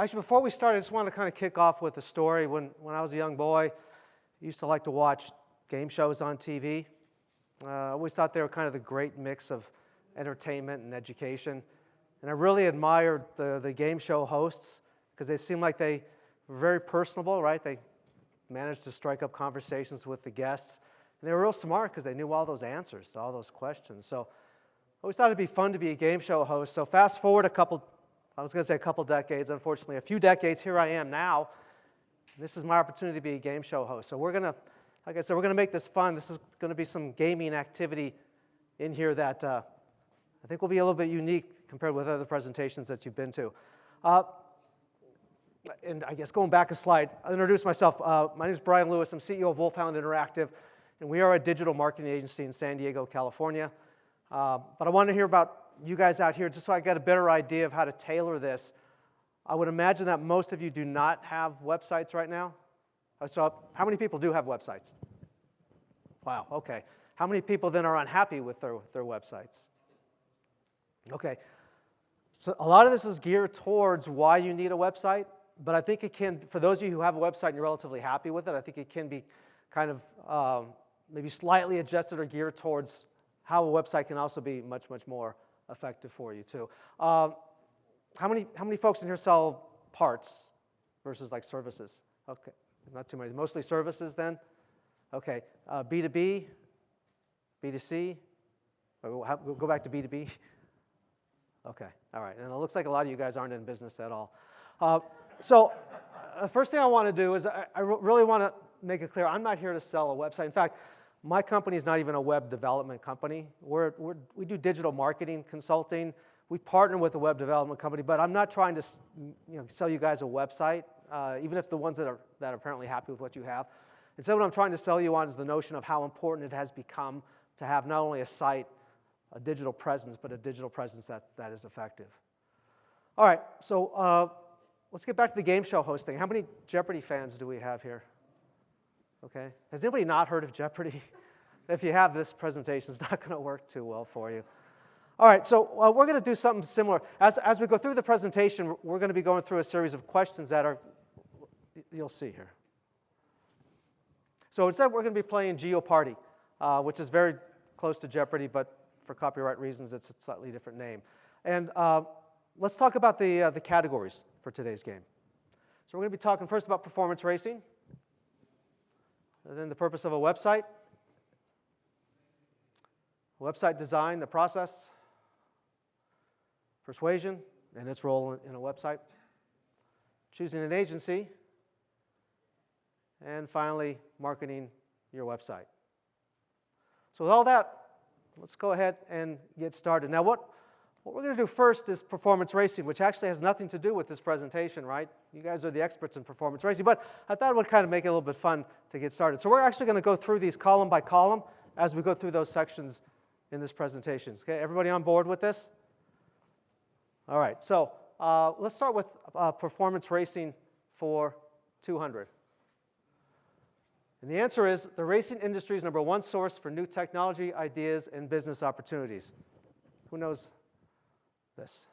Actually, before we start, I just want to kind of kick off with a story. When I was a young boy, I used to like to watch game shows on TV. I always thought they were kind of the great mix of entertainment and education. And I really admired the game show hosts because they seemed like they were very personable, right? They managed to strike up conversations with the guests. And they were real smart because they knew all those answers to all those questions. So I always thought it'd be fun to be a game show host. So fast forward a couple decades, unfortunately, a few decades, here I am now. This is my opportunity to be a game show host. So we're going to, like I said, we're going to make this fun. This is going to be some gaming activity in here that I think will be a little bit unique compared with other presentations that you've been to. And I guess going back a slide, I'll introduce myself. My name is Brian Lewis. I'm CEO of Wolfhound Interactive, and we are a digital marketing agency in San Diego, California. But I want to hear about you guys out here just so I get a better idea of how to tailor this. I would imagine that most of you do not have websites right now. So how many people do have websites? Wow, okay. How many people then are unhappy with their websites? Okay. So a lot of this is geared towards why you need a website, but I think it can, for those of you who have a website and you're relatively happy with it, I think it can be kind of maybe slightly adjusted or geared towards how a website can also be much, much more effective for you too. How many folks in here sell parts versus like services? Okay, not too many. Mostly services then? Okay, B2B, B2C, go back to B2B. Okay, all right, and it looks like a lot of you guys aren't in business at all. So the first thing I want to do is I really want to make it clear, I'm not here to sell a website. In fact, my company is not even a web development company. We do digital marketing consulting. We partner with a web development company, but I'm not trying to sell you guys a website, even if the ones that are apparently happy with what you have. Instead, what I'm trying to sell you on is the notion of how important it has become to have not only a site, a digital presence, but a digital presence that is effective. All right, so let's get back to the game show hosting. How many Jeopardy fans do we have here? Okay. Has anybody not heard of Jeopardy? If you have, this presentation is not going to work too well for you. All right, so we're going to do something similar. As we go through the presentation, we're going to be going through a series of questions that you'll see here. So instead, we're going to be playing Jeopardy, which is very close to Jeopardy, but for copyright reasons, it's a slightly different name. And let's talk about the categories for today's game. So we're going to be talking first about performance racing, and then the purpose of a website design, the process, persuasion, and its role in a website, choosing an agency, and finally, marketing your website. So with all that, let's go ahead and get started. Now, what we're going to do first is performance racing, which actually has nothing to do with this presentation, right? You guys are the experts in performance racing, but I thought it would kind of make it a little bit fun to get started. So we're actually going to go through these column by column as we go through those sections in this presentation. Okay, everybody on board with this? All right, so let's start with performance racing for 200. And the answer is the racing industry's #1 source for new technology, ideas, and business opportunities. Who knows this?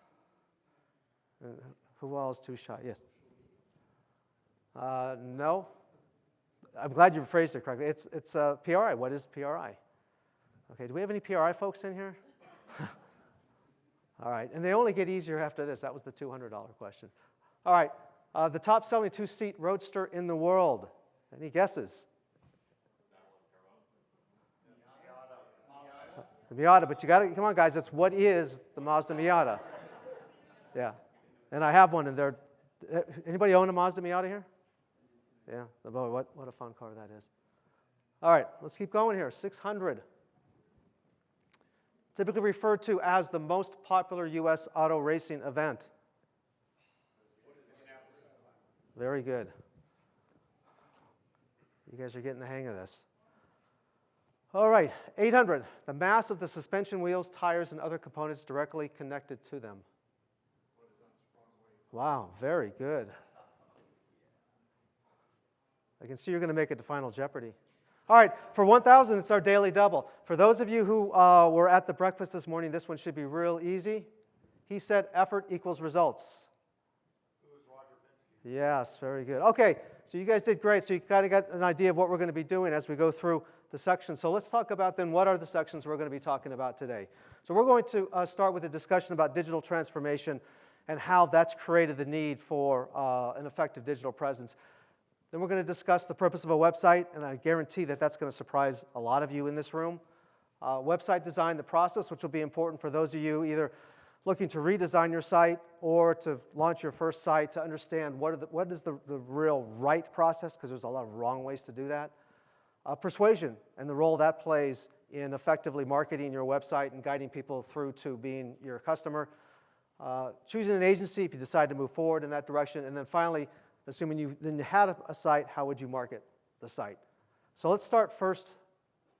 Who all is too shy? Yes. No. I'm glad you phrased it correctly. It's PRI. What is PRI? Okay, do we have any PRI folks in here? All right, and they only get easier after this. That was the $200 question. All right, the top-selling two-seat roadster in the world. Any guesses? The Miata, but you got to, come on guys, what is the Mazda Miata? Yeah, and I have one, and they're, anybody own a Mazda Miata here? Yeah, boy, what a fun car that is. All right, let's keep going here, 600. Typically referred to as the most popular U.S. auto racing event. Very good. You guys are getting the hang of this. All right, 800, the mass of the suspension wheels, tires, and other components directly connected to them. Wow, very good. I can see you're going to make it to Final Jeopardy. All right, for 1,000, it's our daily double. For those of you who were at the breakfast this morning, this one should be real easy. He said effort equals results. Who is Roger Yes, very good. Okay, so you guys did great. So you kind of got an idea of what we're going to be doing as we go through the sections. So let's talk about then what are the sections we're going to be talking about today. So we're going to start with a discussion about digital transformation and how that's created the need for an effective digital presence. Then we're going to discuss the purpose of a website, and I guarantee that that's going to surprise a lot of you in this room. Website design, the process, which will be important for those of you either looking to redesign your site or to launch your first site, to understand what is the real right process, because there's a lot of wrong ways to do that. Persuasion and the role that plays in effectively marketing your website and guiding people through to being your customer. Choosing an agency if you decide to move forward in that direction. And then finally, assuming you had a site, how would you market the site? So let's start first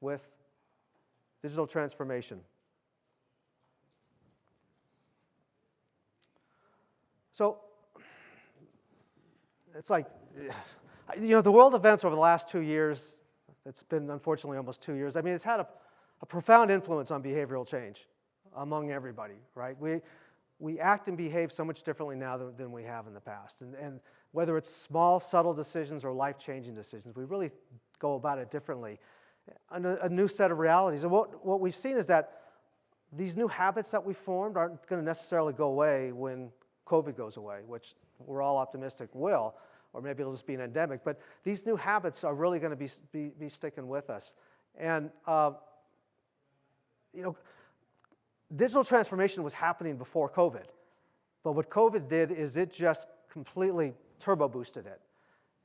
with digital transformation. So it's like, the world events over the last 2 years, it's been unfortunately almost 2 years. I mean, it's had a profound influence on behavioral change among everybody, right? We act and behave so much differently now than we have in the past. And whether it's small, subtle decisions or life-changing decisions, we really go about it differently. A new set of realities. And what we've seen is that these new habits that we formed aren't going to necessarily go away when COVID goes away, which we're all optimistic will, or maybe it'll just be an endemic. But these new habits are really going to be sticking with us. And, digital transformation was happening before COVID. But what COVID did is it just completely turbo boosted it.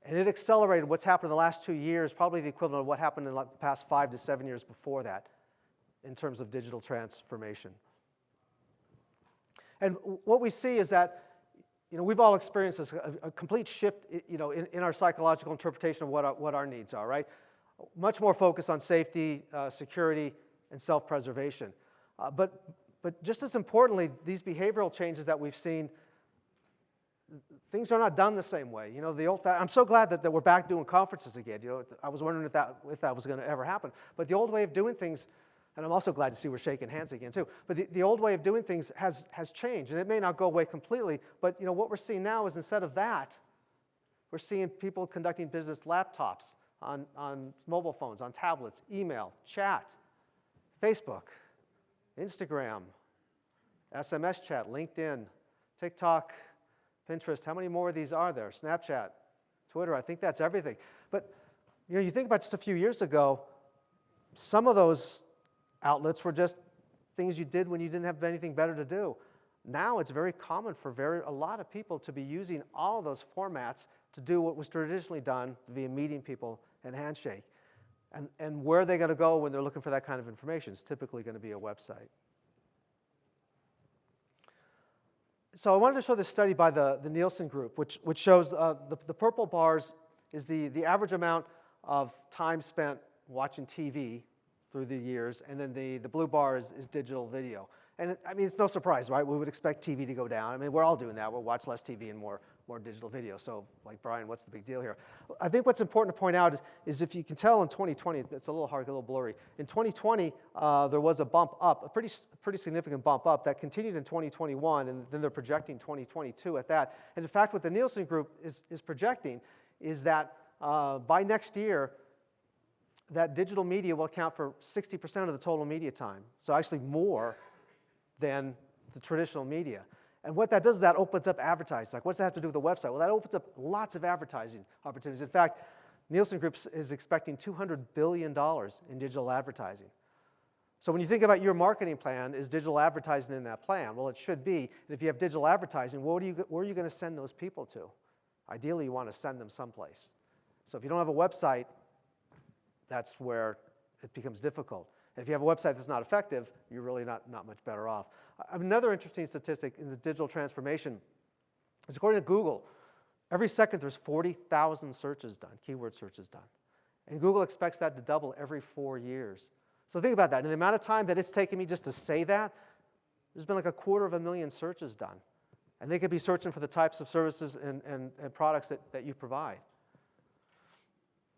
And it accelerated what's happened in the last 2 years, probably the equivalent of what happened in the past 5 to 7 years before that in terms of digital transformation. And what we see is that, we've all experienced this, a complete shift, in our psychological interpretation of what our needs are, right? Much more focus on safety, security, and self-preservation. But just as importantly, these behavioral changes that we've seen, things are not done the same way. I'm so glad that we're back doing conferences again. I was wondering if that was going to ever happen. But the old way of doing things, and I'm also glad to see we're shaking hands again too, but the old way of doing things has changed, and it may not go away completely, but what we're seeing now is instead of that, we're seeing people conducting business laptops, on mobile phones, on tablets, email, chat, Facebook, Instagram, SMS chat, LinkedIn, TikTok, Pinterest. How many more of these are there? Snapchat, Twitter, I think that's everything. But you think about just a few years ago, some of those outlets were just things you did when you didn't have anything better to do. Now it's very common for a lot of people to be using all of those formats to do what was traditionally done via meeting people and handshake. And where are they going to go when they're looking for that kind of information? It's typically going to be a website. So I wanted to show this study by the Nielsen Group, which shows the purple bars is the average amount of time spent watching TV through the years, and then the blue bar is digital video. And it's no surprise, right? We would expect TV to go down. We're all doing that. We'll watch less TV and more digital video. So, like, Brian, what's the big deal here? I think what's important to point out is if you can tell in 2020, it's a little hard, a little blurry. In 2020, there was a bump up, a pretty significant bump up that continued in 2021, and then they're projecting 2022 at that. And in fact, what the Nielsen Group is projecting is that by next year, that digital media will account for 60% of the total media time. So actually more than the traditional media. And what that does is that opens up advertising. Like, what's that have to do with the website? Well, that opens up lots of advertising opportunities. In fact, Nielsen Group is expecting $200 billion in digital advertising. So when you think about your marketing plan, is digital advertising in that plan? Well, it should be. And if you have digital advertising, where are you going to send those people to? Ideally, you want to send them someplace. So if you don't have a website, that's where it becomes difficult. And if you have a website that's not effective, you're really not much better off. Another interesting statistic in the digital transformation is, according to Google, every second there's 40,000 searches done, keyword searches done. And Google expects that to double every 4 years. So think about that. In the amount of time that it's taken me just to say that, there's been like 250,000 searches done. And they could be searching for the types of services and products that you provide.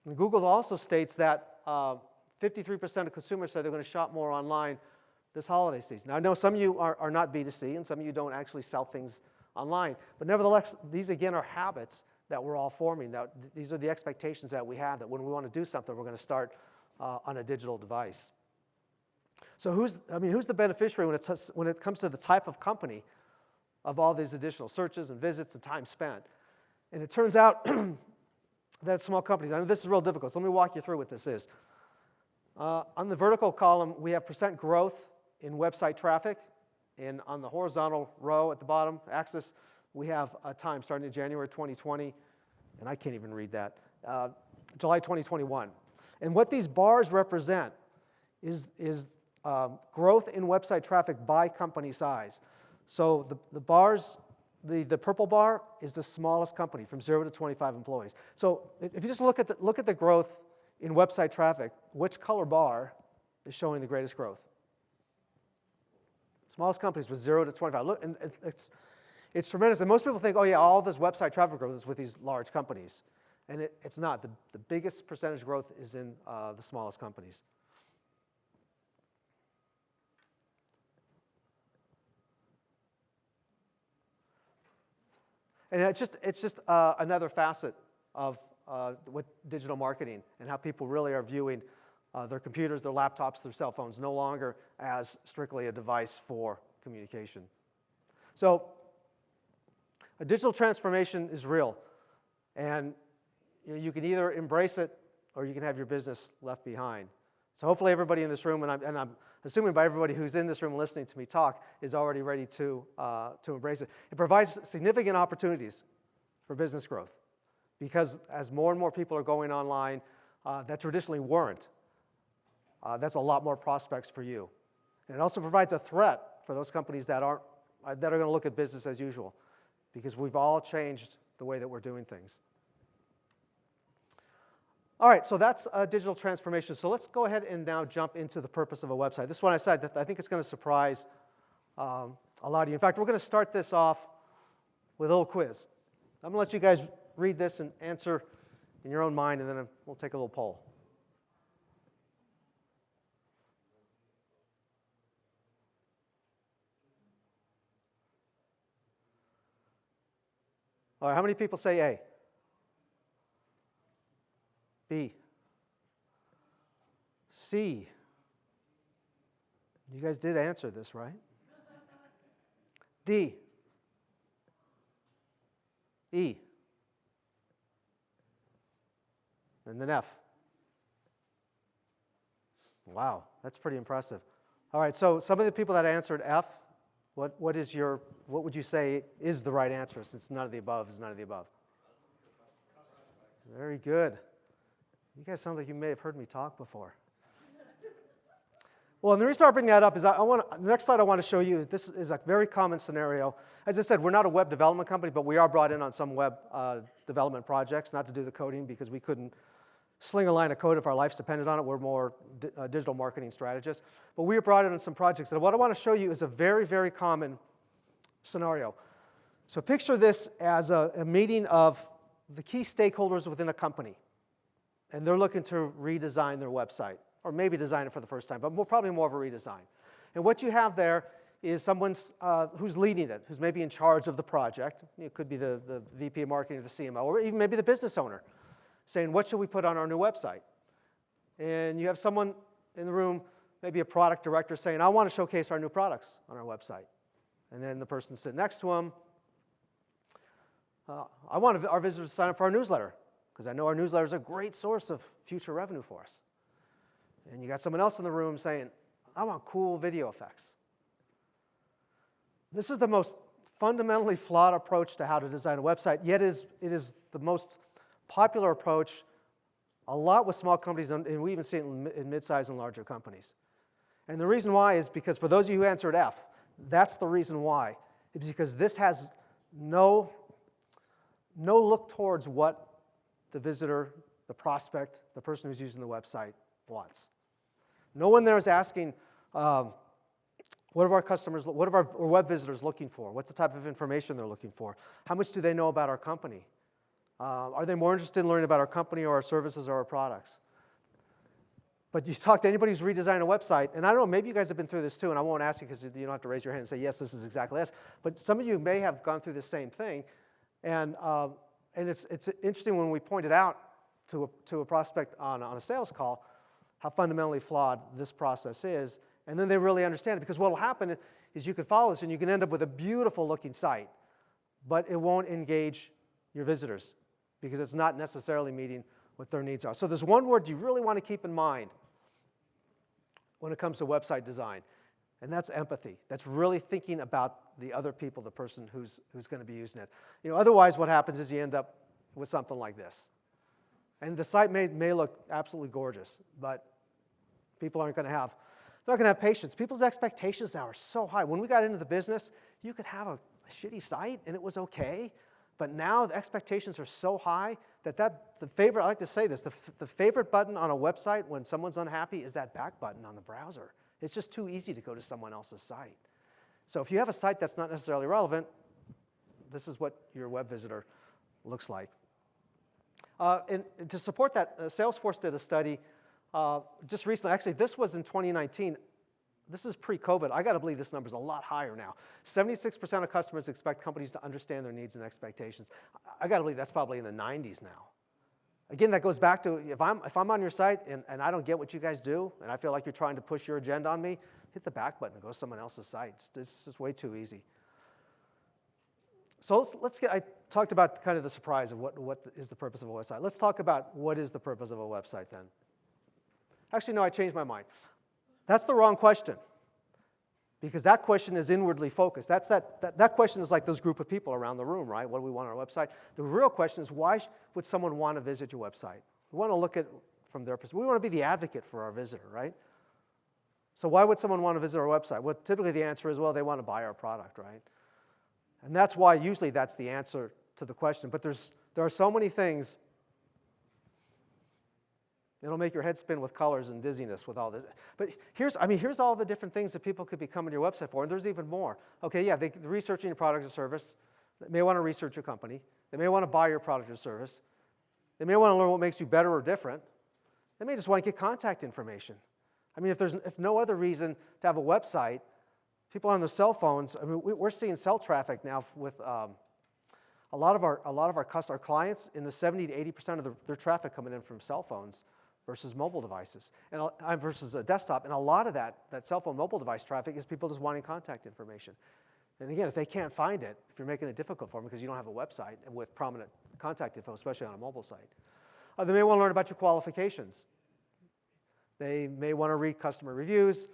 And Google also states that 53% of consumers say they're going to shop more online this holiday season. Now, I know some of you are not B2C, and some of you don't actually sell things online. But nevertheless, these again are habits that we're all forming. These are the expectations that we have, that when we want to do something, we're going to start on a digital device. So who's the beneficiary when it comes to the type of company of all these additional searches and visits and time spent? And it turns out that small companies, I know this is real difficult, so let me walk you through what this is. On the vertical column, we have percent growth in website traffic, and on the horizontal row at the bottom axis, we have a time starting in January 2020, and I can't even read that, July 2021. And what these bars represent is growth in website traffic by company size. So the bars, the purple bar is the smallest company, from 0 to 25 employees. So if you just look at the growth in website traffic, which color bar is showing the greatest growth? Smallest companies with 0 to 25. Look, and it's tremendous. And most people think, oh yeah, all this website traffic growth is with these large companies. And it's not. The biggest percentage growth is in the smallest companies. And it's just another facet of what digital marketing and how people really are viewing their computers, their laptops, their cell phones, no longer as strictly a device for communication. So a digital transformation is real, and you can either embrace it or you can have your business left behind. So hopefully everybody in this room, and I'm assuming by everybody who's in this room listening to me talk, is already ready to embrace it. It provides significant opportunities for business growth, because as more and more people are going online that traditionally weren't, that's a lot more prospects for you. And it also provides a threat for those companies that are going to look at business as usual, because we've all changed the way that we're doing things. All right, so that's digital transformation. So let's go ahead and now jump into the purpose of a website. This one I said that I think it's going to surprise a lot of you. In fact, we're going to start this off with a little quiz. I'm going to let you guys read this and answer in your own mind, and then we'll take a little poll. All right, how many people say A? B? C? You guys did answer this, right? D? E? And then F? Wow, that's pretty impressive. All right, so some of the people that answered F, what would you say is the right answer, since none of the above is none of the above? Very good. You guys sound like you may have heard me talk before. Well, and the reason I bring that up is the next slide I want to show you, this is a very common scenario. As I said, we're not a web development company, but we are brought in on some web development projects, not to do the coding because we couldn't sling a line of code if our lives depended on it. We're more digital marketing strategists. But we are brought in on some projects. And what I want to show you is a very, very common scenario. So picture this as a meeting of the key stakeholders within a company. And they're looking to redesign their website, or maybe design it for the first time, but probably more of a redesign. And what you have there is someone who's leading it, who's maybe in charge of the project. It could be the VP of marketing or the CMO, or even maybe the business owner, saying, what should we put on our new website? And you have someone in the room, maybe a product director, saying, I want to showcase our new products on our website. And then the person sitting next to him, I want our visitors to sign up for our newsletter, because I know our newsletter is a great source of future revenue for us. And you got someone else in the room saying, I want cool video effects. This is the most fundamentally flawed approach to how to design a website, yet it is the most popular approach a lot with small companies, and we even see it in mid-sized and larger companies. And the reason why is because for those of you who answered F, that's the reason why. It's because this has no look towards what the visitor, the prospect, the person who's using the website wants. No one there is asking, what are our customers, what are our web visitors looking for? What's the type of information they're looking for? How much do they know about our company? Are they more interested in learning about our company or our services or our products? But you talk to anybody who's redesigned a website, and I don't know, maybe you guys have been through this too, and I won't ask you because you don't have to raise your hand and say, yes, this is exactly this. But some of you may have gone through the same thing, and it's interesting when we point it out to a prospect on a sales call how fundamentally flawed this process is, and then they really understand it. Because what will happen is you can follow this, and you can end up with a beautiful looking site, but it won't engage your visitors because it's not necessarily meeting what their needs are. So there's one word you really want to keep in mind when it comes to website design, and that's empathy. That's really thinking about the other people, the person who's going to be using it. Otherwise what happens is you end up with something like this. And the site may look absolutely gorgeous, but people aren't going to have, they're not going to have patience. People's expectations now are so high. When we got into the business, you could have a shitty site and it was okay, but now the expectations are so high that the favorite, I like to say this, the favorite button on a website when someone's unhappy is that back button on the browser. It's just too easy to go to someone else's site. So if you have a site that's not necessarily relevant, this is what your web visitor looks like. And to support that, Salesforce did a study just recently. Actually, this was in 2019. This is pre-COVID. I got to believe this number is a lot higher now. 76% of customers expect companies to understand their needs and expectations. I got to believe that's probably in the 90s now. Again, that goes back to if I'm on your site and I don't get what you guys do, and I feel like you're trying to push your agenda on me, hit the back button and go to someone else's site. It's just way too easy. So I talked about kind of the surprise of what is the purpose of a website. Let's talk about what is the purpose of a website then. Actually, no, I changed my mind. That's the wrong question, because that question is inwardly focused. That question is like those group of people around the room, right? What do we want on our website? The real question is, why would someone want to visit your website? We want to look at from their perspective. We want to be the advocate for our visitor, right? So why would someone want to visit our website? Well, typically the answer is, well, they want to buy our product, right? And that's why usually that's the answer to the question. But there are so many things. It'll make your head spin with colors and dizziness with all this. But here's all the different things that people could be coming to your website for, and there's even more. Okay, yeah, they're researching your product or service. They may want to research your company. They may want to buy your product or service. They may want to learn what makes you better or different. They may just want to get contact information. I mean, if no other reason to have a website, people on their cell phones, I mean, we're seeing cell traffic now with a lot of our clients in the 70 to 80% of their traffic coming in from cell phones versus mobile devices, and versus a desktop. And a lot of that cell phone mobile device traffic is people just wanting contact information. And again, if they can't find it, if you're making it difficult for them because you don't have a website with prominent contact info, especially on a mobile site, they may want to learn about your qualifications. They may want to read customer reviews,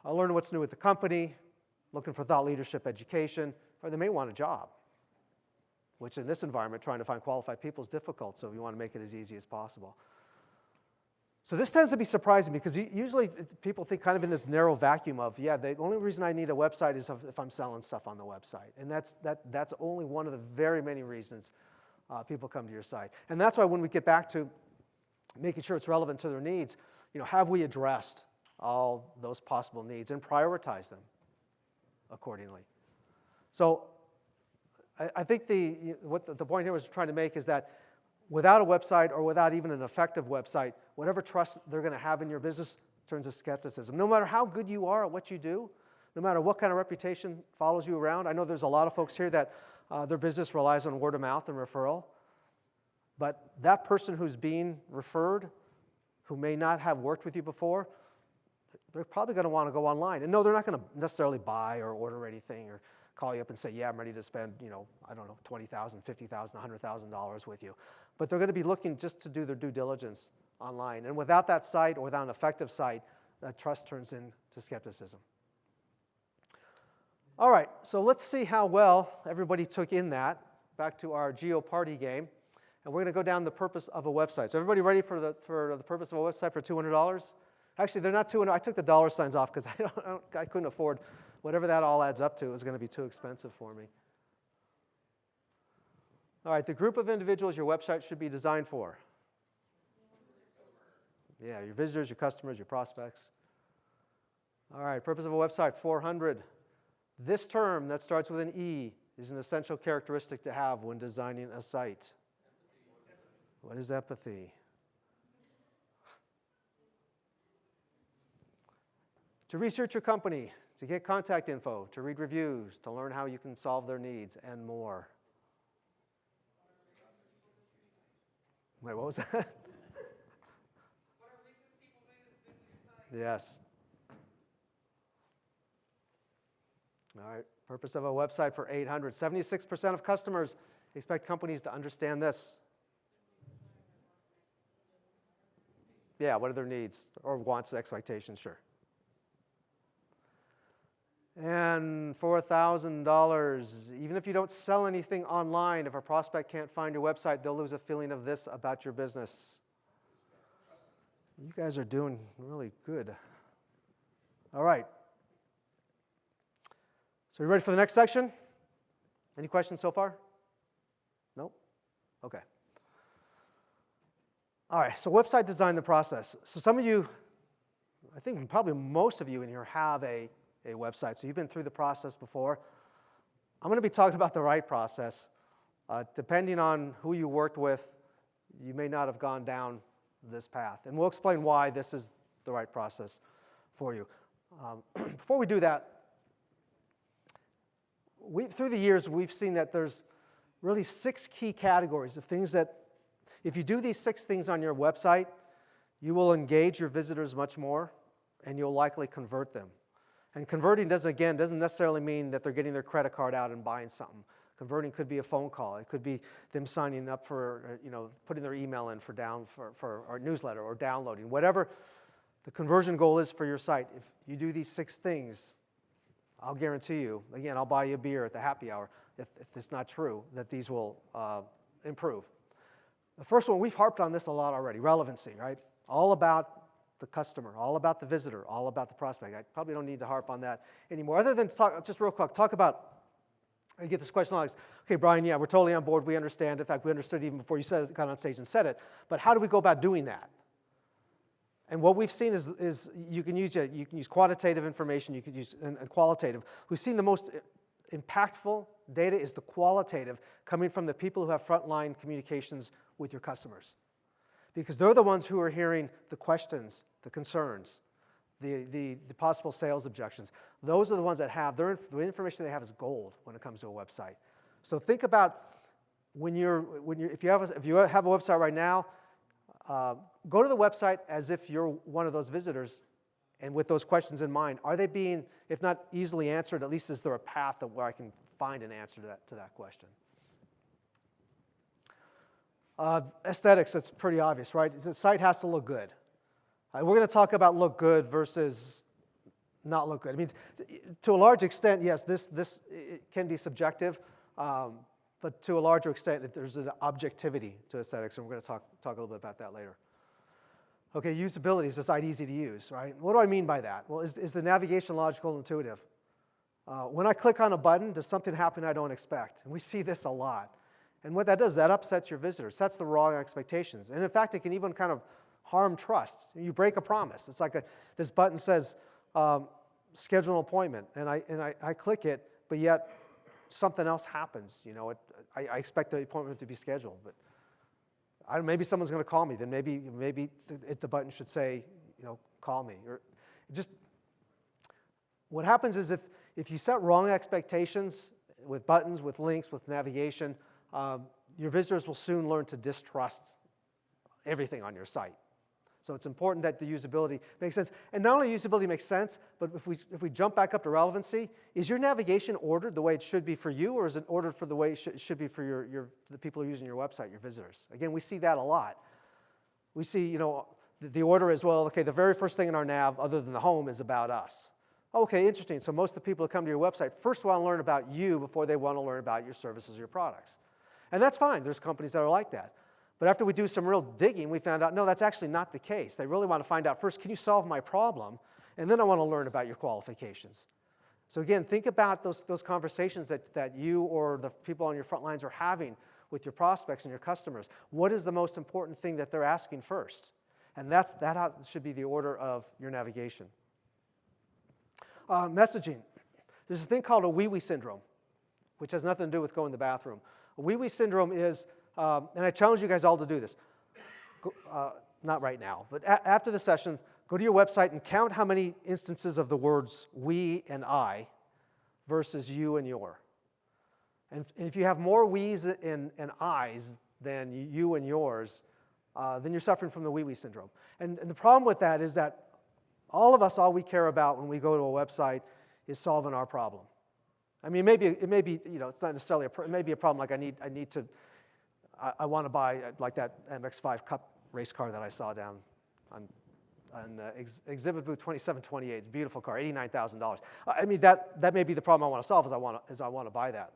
learn what's new with the company, looking for thought leadership education, or they may want a job, which in this environment, trying to find qualified people is difficult, so you want to make it as easy as possible. So this tends to be surprising because usually people think kind of in this narrow vacuum of, yeah, the only reason I need a website is if I'm selling stuff on the website. And that's only one of the very many reasons people come to your site. And that's why when we get back to making sure it's relevant to their needs, have we addressed all those possible needs and prioritize them accordingly? So I think the point here was trying to make is that without a website or without even an effective website, whatever trust they're going to have in your business turns to skepticism. No matter how good you are at what you do, no matter what kind of reputation follows you around. I know there's a lot of folks here that their business relies on word of mouth and referral. But that person who's being referred, who may not have worked with you before, they're probably going to want to go online. And no, they're not going to necessarily buy or order anything or call you up and say, yeah, I'm ready to spend, I don't know, $20,000, $50,000, $100,000 with you. But they're going to be looking just to do their due diligence online. And without that site or without an effective site, that trust turns into skepticism. All right, so let's see how well everybody took in that. Back to our Geo-Party game. And we're going to go down the purpose of a website. So everybody ready for the purpose of a website for $200? Actually, they're not $200. I took the dollar signs off because I couldn't afford whatever that all adds up to. It was going to be too expensive for me. All right, the group of individuals your website should be designed for. Yeah, your visitors, your customers, your prospects. All right, purpose of a website, 400. This term that starts with an E is an essential characteristic to have when designing a site. What is empathy? to research your company, to get contact info, to read reviews, to learn how you can solve their needs, and more. Wait, what was that? Yes. All right, purpose of a website for 800. 76% of customers expect companies to understand this. Yeah, what are their needs or wants, expectations, sure. And $4,000, even if you don't sell anything online, if a prospect can't find your website, they'll lose a feeling of this about your business. You guys are doing really good. All right. So you ready for the next section? Any questions so far? Nope? Okay. All right, so website design, the process. So some of you, I think probably most of you in here have a website, so you've been through the process before. I'm going to be talking about the right process. Depending on who you worked with, you may not have gone down this path. And we'll explain why this is the right process for you. Before we do that, through the years, we've seen that there's really 6 key categories of things that, if you do these 6 things on your website, you will engage your visitors much more, and you'll likely convert them. And converting doesn't necessarily mean that they're getting their credit card out and buying something. Converting could be a phone call. It could be them signing up for, putting their email in for our newsletter or downloading. Whatever the conversion goal is for your site, if you do these 6 things, I'll guarantee you, again, I'll buy you a beer at the happy hour, if it's not true, that these will improve. The first one, we've harped on this a lot already, relevancy, right? All about the customer, all about the visitor, all about the prospect. I probably don't need to harp on that anymore. Other than talk, just real quick, talk about, I get this question a lot. Okay, Brian, yeah, we're totally on board. We understand. In fact, we understood even before you got on stage and said it. But how do we go about doing that? And what we've seen is you can use quantitative information, you can use and qualitative. We've seen the most impactful data is the qualitative, coming from the people who have frontline communications with your customers. Because they're the ones who are hearing the questions, the concerns, the possible sales objections. Those are the ones that have, the information they have is gold when it comes to a website. So think about if you have a website right now, go to the website as if you're one of those visitors and with those questions in mind. Are they being, if not easily answered, at least is there a path where I can find an answer to that question? Aesthetics, that's pretty obvious, right? The site has to look good. We're going to talk about look good versus not look good. I mean, to a large extent, yes, this it can be subjective, but to a larger extent, there's an objectivity to aesthetics, and we're going to talk a little bit about that later. Okay, usability, is the site easy to use, right? What do I mean by that? Well, is the navigation logical and intuitive? When I click on a button, does something happen I don't expect? And we see this a lot. And what that does, that upsets your visitors, sets the wrong expectations. And in fact, it can even kind of harm trust. You break a promise. It's like this button says, schedule an appointment, and I click it, but yet something else happens. I expect the appointment to be scheduled, but maybe someone's going to call me. Then maybe the button should say, call me. Or just what happens is if you set wrong expectations with buttons, with links, with navigation, your visitors will soon learn to distrust everything on your site. So it's important that the usability makes sense. And not only usability makes sense, but if we jump back up to relevancy, is your navigation ordered the way it should be for you, or is it ordered for the way it should be for the people who are using your website, your visitors? Again, we see that a lot. We see, the order is, well, okay, the very first thing in our nav, other than the home, is about us. Okay, interesting. So most of the people who come to your website first want to learn about you before they want to learn about your services or your products. And that's fine. There's companies that are like that. But after we do some real digging, we found out, no, that's actually not the case. They really want to find out first, can you solve my problem? And then I want to learn about your qualifications. So again, think about those conversations that you or the people on your front lines are having with your prospects and your customers. What is the most important thing that they're asking first? And that should be the order of your navigation. Messaging. There's a thing called a wee-wee syndrome, which has nothing to do with going to the bathroom. A wee-wee syndrome is, and I challenge you guys all to do this. Not right now, but after the session, Go to your website and count how many instances of the words we and I versus you and your. And if you have more we's and I's than you and yours, then you're suffering from the wee syndrome. And the problem with that is that all of us, all we care about when we go to a website is solving our problem. I mean, it may be, it's not necessarily it may be a problem like I want to buy like that MX-5 Cup race car that I saw down on exhibit booth 2728, beautiful car, $89,000. I mean, that may be the problem I want to solve, is I want to buy that.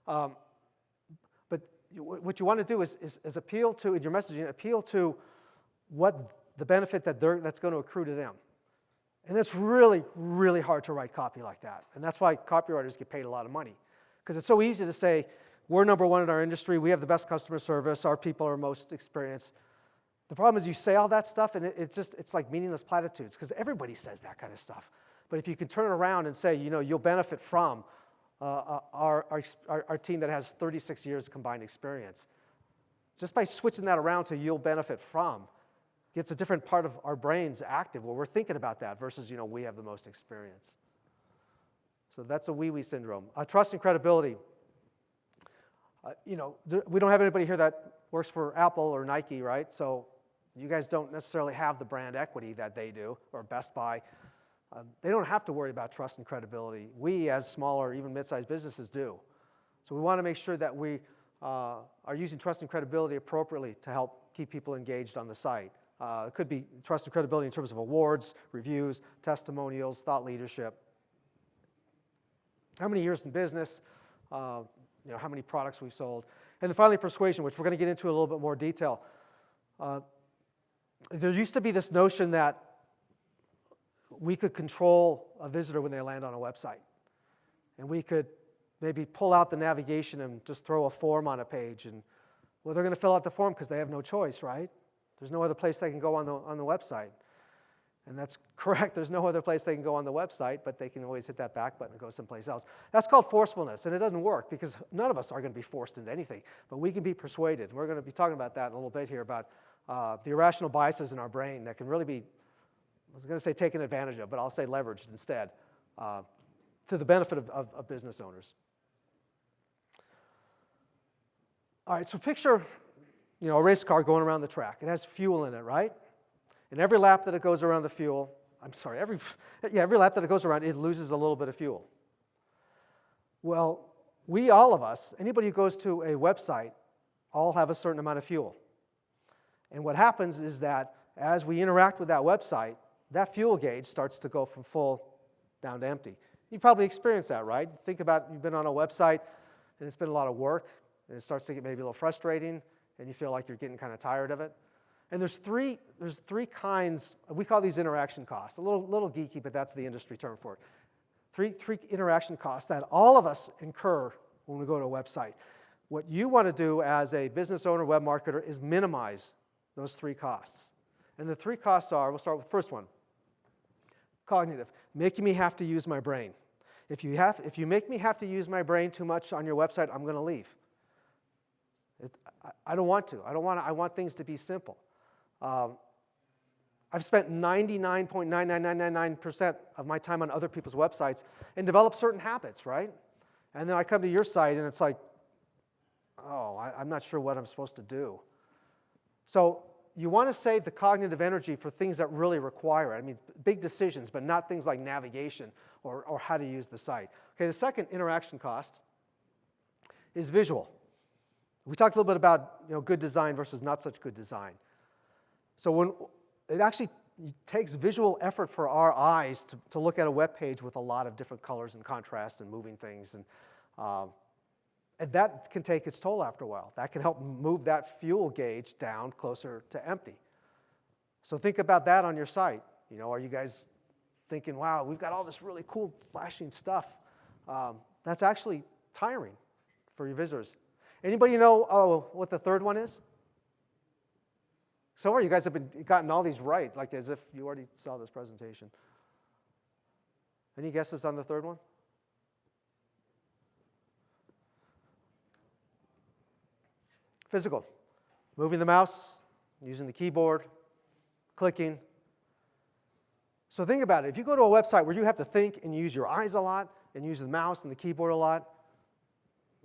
But what you want to do is appeal to, in your messaging, appeal to what the benefit that's going to accrue to them. And it's really, really hard to write copy like that. And that's why copywriters get paid a lot of money. Because it's so easy to say, we're number one in our industry, we have the best customer service, our people are most experienced. The problem is you say all that stuff and it's like meaningless platitudes, because everybody says that kind of stuff. But if you can turn it around and say, you'll benefit from our team that has 36 years of combined experience, just by switching that around to you'll benefit from, gets a different part of our brains active where we're thinking about that versus, we have the most experience. So that's a wee syndrome. Trust and credibility. We don't have anybody here that works for Apple or Nike, right? So you guys don't necessarily have the brand equity that they do, or Best Buy. They don't have to worry about trust and credibility. We, as smaller, even mid-sized businesses, do. So we want to make sure that we are using trust and credibility appropriately to help keep people engaged on the site. It could be trust and credibility in terms of awards, reviews, testimonials, thought leadership. How many years in business, how many products we've sold. And then finally, persuasion, which we're going to get into in a little bit more detail. There used to be this notion that we could control a visitor when they land on a website. And we could maybe pull out the navigation and just throw a form on a page. And, well, they're going to fill out the form because they have no choice, right? There's no other place they can go on the website. And that's correct. There's no other place they can go on the website, but they can always hit that back button and go someplace else. That's called forcefulness, and it doesn't work because none of us are going to be forced into anything, but we can be persuaded. We're going to be talking about that in a little bit here, about the irrational biases in our brain that can really be, I was going to say taken advantage of, but I'll say leveraged instead, to the benefit of business owners. All right, so picture, a race car going around the track. It has fuel in it, right? And every lap that it goes around every lap that it goes around, it loses a little bit of fuel. Well, all of us, anybody who goes to a website, all have a certain amount of fuel. And what happens is that as we interact with that website, that fuel gauge starts to go from full down to empty. You've probably experienced that, right? Think about, you've been on a website and it's been a lot of work, and it starts to get maybe a little frustrating, and you feel like you're getting kind of tired of it. And there's three kinds, we call these interaction costs. A little geeky, but that's the industry term for it. Three interaction costs that all of us incur when we go to a website. What you want to do as a business owner, web marketer, is minimize those three costs. And the three costs are, we'll start with the first one, cognitive, making me have to use my brain. If you make me have to use my brain too much on your website, I'm going to leave. I don't want to. I want things to be simple. I've spent 99.99999% of my time on other people's websites and developed certain habits, right? And then I come to your site and it's like, I'm not sure what I'm supposed to do. So you want to save the cognitive energy for things that really require it. I mean, big decisions, but not things like navigation or how to use the site. Okay, the second interaction cost is visual. We talked a little bit about good design versus not such good design. So when it actually takes visual effort for our eyes to look at a web page with a lot of different colors and contrast and moving things, and that can take its toll after a while. That can help move that fuel gauge down closer to empty. So think about that on your site. Are you guys thinking, wow, we've got all this really cool flashing stuff? That's actually tiring for your visitors. Anybody know what the third one is? So far, you guys have gotten all these right, like as if you already saw this presentation. Any guesses on the third one? Physical. Moving the mouse, using the keyboard, clicking. So think about it. If you go to a website where you have to think and use your eyes a lot and use the mouse and the keyboard a lot,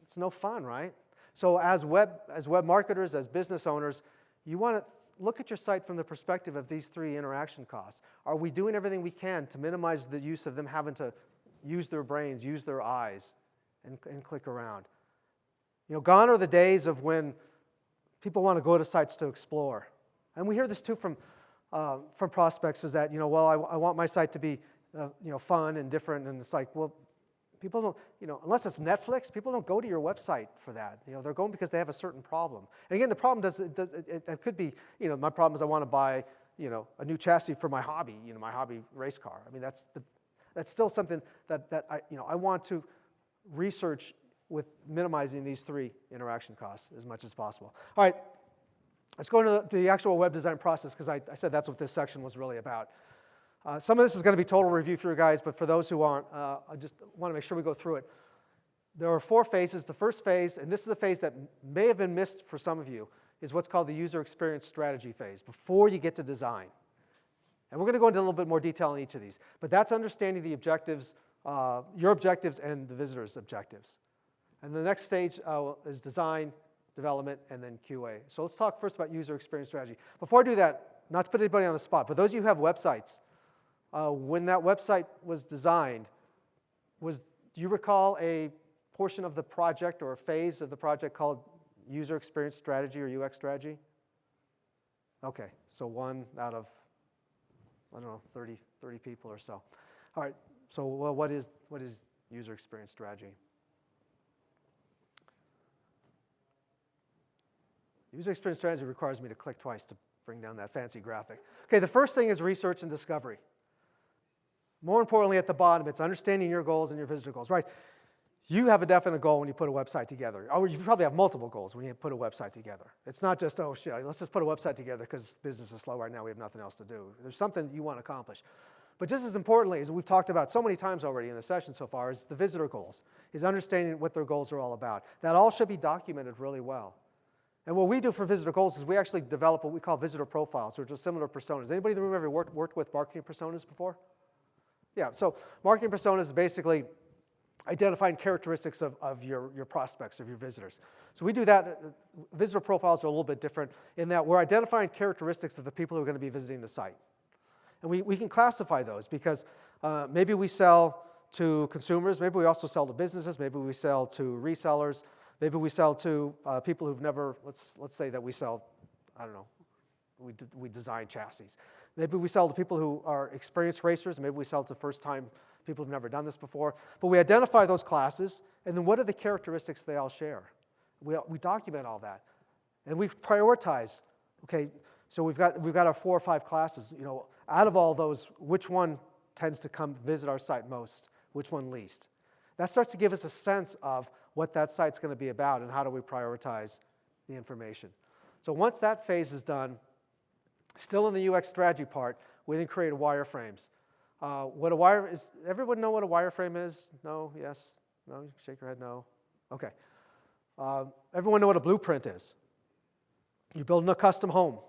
it's no fun, right? So as web marketers, as business owners, you want to look at your site from the perspective of these three interaction costs. Are we doing everything we can to minimize the use of them having to use their brains, use their eyes, and click around? You know, gone are the days of when people want to go to sites to explore. And we hear this too from prospects, is that, you know, well, I want my site to be, you know, fun and different. And it's like, well, people don't, you know, unless it's Netflix, people don't go to your website for that. You know, they're going because they have a certain problem. And again, the problem it could be, you know, my problem is I want to buy, you know, a new chassis for my hobby, you know, my hobby race car. I mean, that's still something that I, you know, I want to research with minimizing these three interaction costs as much as possible. All right, let's go into the actual web design process, because I said that's what this section was really about. Some of this is going to be total review for you guys, but for those who aren't, I just want to make sure we go through it. There are 4 phases. The first phase, and this is the phase that may have been missed for some of you, is what's called the user experience strategy phase, before you get to design. And we're going to go into a little bit more detail on each of these. But that's understanding the objectives, your objectives and the visitor's objectives. And the next stage is design, development, and then QA. So let's talk first about user experience strategy. Before I do that, not to put anybody on the spot, but those of you who have websites, when that website was designed, do you recall a portion of the project or a phase of the project called user experience strategy or UX strategy? Okay, so 1 out of, I don't know, 30 people or so. All right, so well, what is user experience strategy? User experience strategy requires me to click twice to bring down that fancy graphic. Okay, the first thing is research and discovery. More importantly, at the bottom, it's understanding your goals and your visitor goals, right? You have a definite goal when you put a website together. Or you probably have multiple goals when you put a website together. It's not just, oh, shit, let's just put a website together because business is slow right now, we have nothing else to do. There's something you want to accomplish. But just as importantly, as we've talked about so many times already in the session so far, is the visitor goals, is understanding what their goals are all about. That all should be documented really well. And what we do for visitor goals is we actually develop what we call visitor profiles, which are similar personas. Anybody in the room ever worked with marketing personas before? Yeah, so marketing personas is basically identifying characteristics of your prospects, of your visitors. So we do that. Visitor profiles are a little bit different in that we're identifying characteristics of the people who are going to be visiting the site. And we can classify those because maybe we sell to consumers, maybe we also sell to businesses, maybe we sell to resellers, maybe we sell to people who've never, let's say that we sell, I don't know, we design chassis. Maybe we sell to people who are experienced racers, maybe we sell to first-time people who've never done this before. But we identify those classes, and then what are the characteristics they all share? We document all that. And we prioritize, okay, so we've got our 4 or 5 classes. You know, out of all those, which one tends to come visit our site most? Which one least? That starts to give us a sense of what that site's going to be about and how do we prioritize the information. So once that phase is done, still in the UX strategy part, we then create wireframes. Everyone know what a wireframe is? No? Yes? No? Shake your head, no? Okay. Everyone know what a blueprint is? You're building a custom home.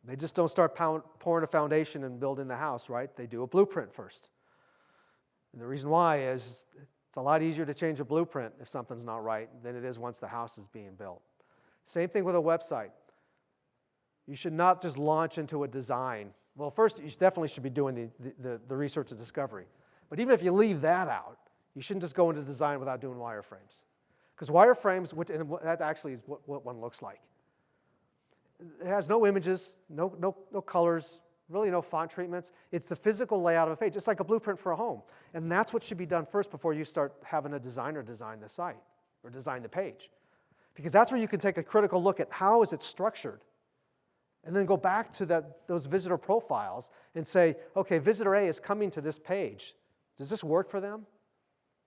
They just don't start pouring a foundation and building the house, right? They do a blueprint first. And the reason why is it's a lot easier to change a blueprint if something's not right than it is once the house is being built. Same thing with a website. You should not just launch into a design. Well, first, you definitely should be doing the research and discovery. But even if you leave that out, you shouldn't just go into design without doing wireframes. Because wireframes, and that actually is what one looks like. It has no images, no colors, really no font treatments. It's the physical layout of a page. It's like a blueprint for a home. And that's what should be done first before you start having a designer design the site or design the page. Because that's where you can take a critical look at how is it structured. And then go back to those visitor profiles and say, okay, visitor A is coming to this page. Does this work for them?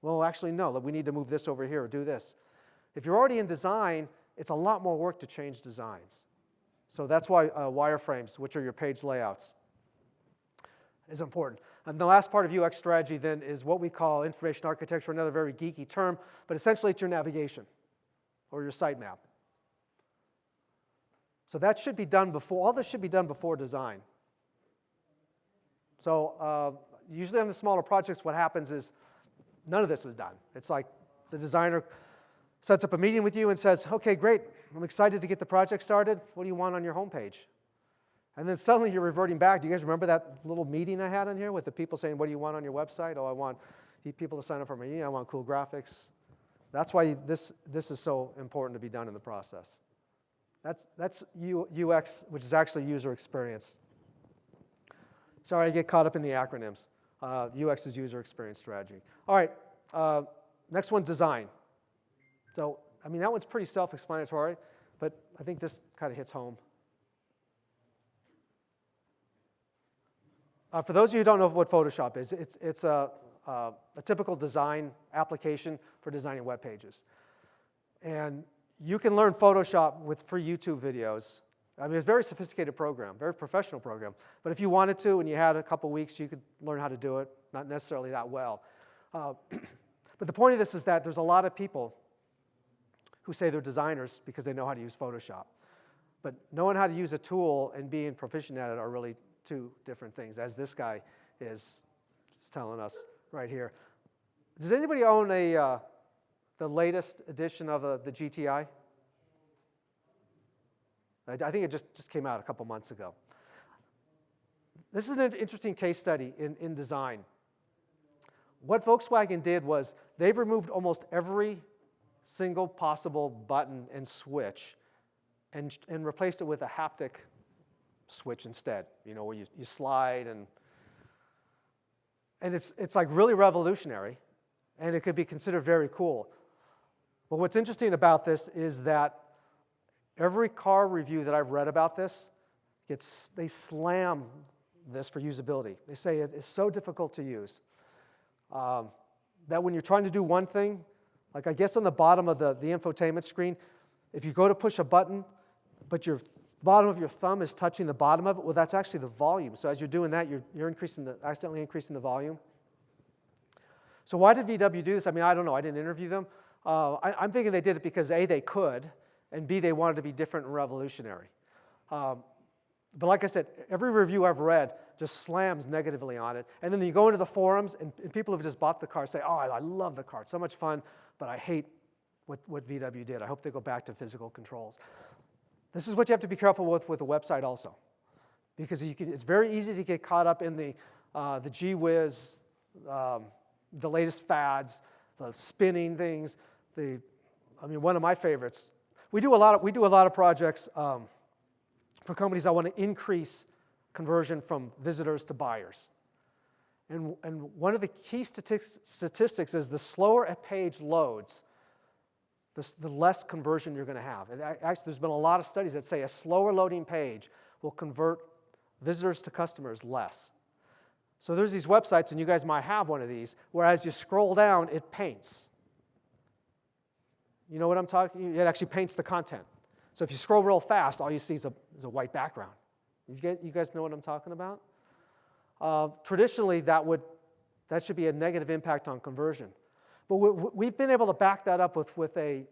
Well, actually, no. We need to move this over here or do this. If you're already in design, it's a lot more work to change designs. So that's why wireframes, which are your page layouts, is important. And the last part of UX strategy then is what we call information architecture, another very geeky term, but essentially it's your navigation or your sitemap. So that should be done before, all this should be done before design. So usually on the smaller projects, what happens is none of this is done. It's like the designer sets up a meeting with you and says, okay, great, I'm excited to get the project started. What do you want on your homepage? And then suddenly you're reverting back. Do you guys remember that little meeting I had on here with the people saying, what do you want on your website? Oh, I want people to sign up for my email. I want cool graphics. That's why this is so important to be done in the process. That's UX, which is actually user experience. Sorry, I get caught up in the acronyms. UX is user experience strategy. All right, next one, design. So, I mean, that one's pretty self-explanatory, but I think this kind of hits home. For those of you who don't know what Photoshop is, it's a typical design application for designing web pages. And you can learn Photoshop with free YouTube videos. I mean, it's a very sophisticated program, very professional program. But if you wanted to and you had a couple weeks, you could learn how to do it, not necessarily that well. But the point of this is that there's a lot of people who say they're designers because they know how to use Photoshop. But knowing how to use a tool and being proficient at it are really two different things, as this guy is telling us right here. Does anybody own the latest edition of the GTI? I think it just came out a couple months ago. This is an interesting case study in design. What Volkswagen did was they've removed almost every single possible button and switch and replaced it with a haptic switch instead, you know, where you slide and it's like really revolutionary, and it could be considered very cool. But what's interesting about this is that every car review that I've read about this, they slam this for usability. They say it is so difficult to use that when you're trying to do one thing, like I guess on the bottom of the infotainment screen, if you go to push a button, but your bottom of your thumb is touching the bottom of it, well, that's actually the volume. So as you're doing that, you're accidentally increasing the volume. So why did VW do this? I mean, I don't know. I didn't interview them. I'm thinking they did it because A, they could, and B, they wanted to be different and revolutionary. But like I said, every review I've read just slams negatively on it. And then you go into the forums, and people who've just bought the car say, oh, I love the car. It's so much fun, but I hate what VW did. I hope they go back to physical controls. This is what you have to be careful with a website also. Because it's very easy to get caught up in the gee whiz, the latest fads, the spinning things. I mean, one of my favorites. We do a lot of projects for companies that want to increase conversion from visitors to buyers. And one of the key statistics is the slower a page loads, the less conversion you're going to have. And actually, there's been a lot of studies that say a slower loading page will convert visitors to customers less. So there's these websites, and you guys might have one of these, where as you scroll down, it paints. You know what I'm talking? It actually paints the content. So if you scroll real fast, all you see is a white background. You guys know what I'm talking about? Traditionally, that should be a negative impact on conversion. But we've been able to back that up with a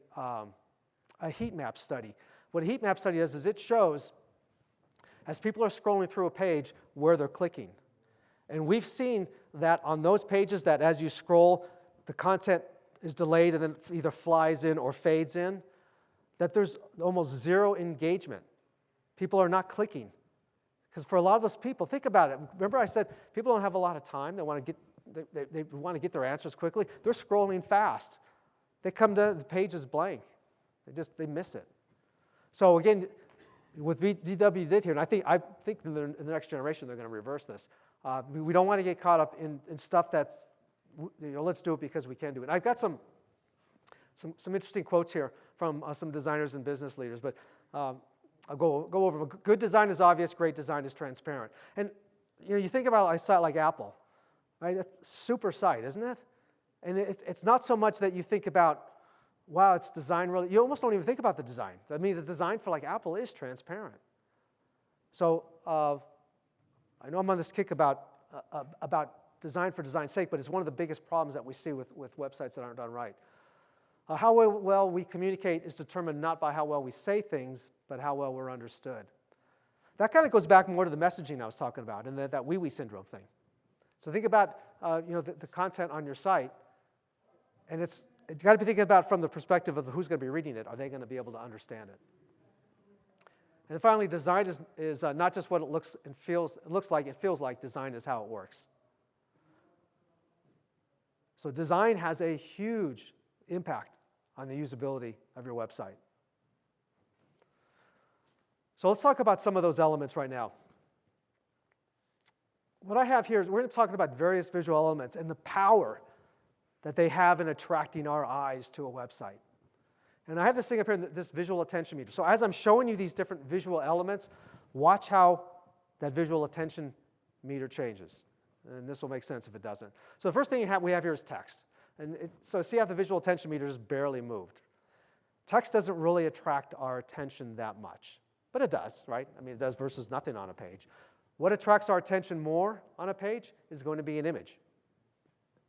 heat map study. What a heat map study does is it shows, as people are scrolling through a page, where they're clicking. And we've seen that on those pages that as you scroll, the content is delayed and then either flies in or fades in, that there's almost zero engagement. People are not clicking. Because for a lot of those people, think about it. Remember I said people don't have a lot of time. They want to get their answers quickly. They're scrolling fast. They come to the page is blank. They miss it. So again, what VW did here, and I think in the next generation they're going to reverse this. We don't want to get caught up in stuff that's, let's do it because we can do it. And I've got some interesting quotes here from some designers and business leaders, but I'll go over them. Good design is obvious, great design is transparent. And you think about a site like Apple, right? A super site, isn't it? And it's not so much that you think about, wow, it's designed really. You almost don't even think about the design. I mean, the design for like Apple is transparent. So I know I'm on this kick about design for design's sake, but it's one of the biggest problems that we see with websites that aren't done right. How well we communicate is determined not by how well we say things, but how well we're understood. That kind of goes back more to the messaging I was talking about and that wee-wee syndrome thing. So think about the content on your site, and it's got to be thinking about from the perspective of who's going to be reading it. Are they going to be able to understand it? And finally, design is not just what it looks like. It feels like. Design is how it works. So design has a huge impact on the usability of your website. So let's talk about some of those elements right now. What I have here is we're going to talk about various visual elements and the power that they have in attracting our eyes to a website. And I have this thing up here, this visual attention meter. So as I'm showing you these different visual elements, watch how that visual attention meter changes. And this will make sense if it doesn't. So the first thing we have here is text. And so see how the visual attention meter is barely moved. Text doesn't really attract our attention that much. But it does, right? I mean, it does versus nothing on a page. What attracts our attention more on a page is going to be an image.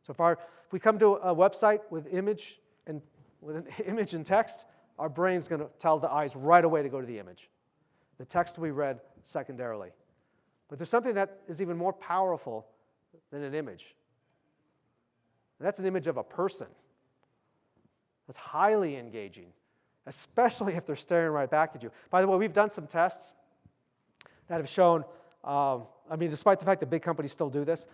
So if we come to a website with an image and text, our brain's going to tell the eyes right away to go to the image. The text we read secondarily. But there's something that is even more powerful than an image. And that's an image of a person. That's highly engaging, especially if they're staring right back at you. By the way, we've done some tests that have shown, despite the fact that big companies still do this,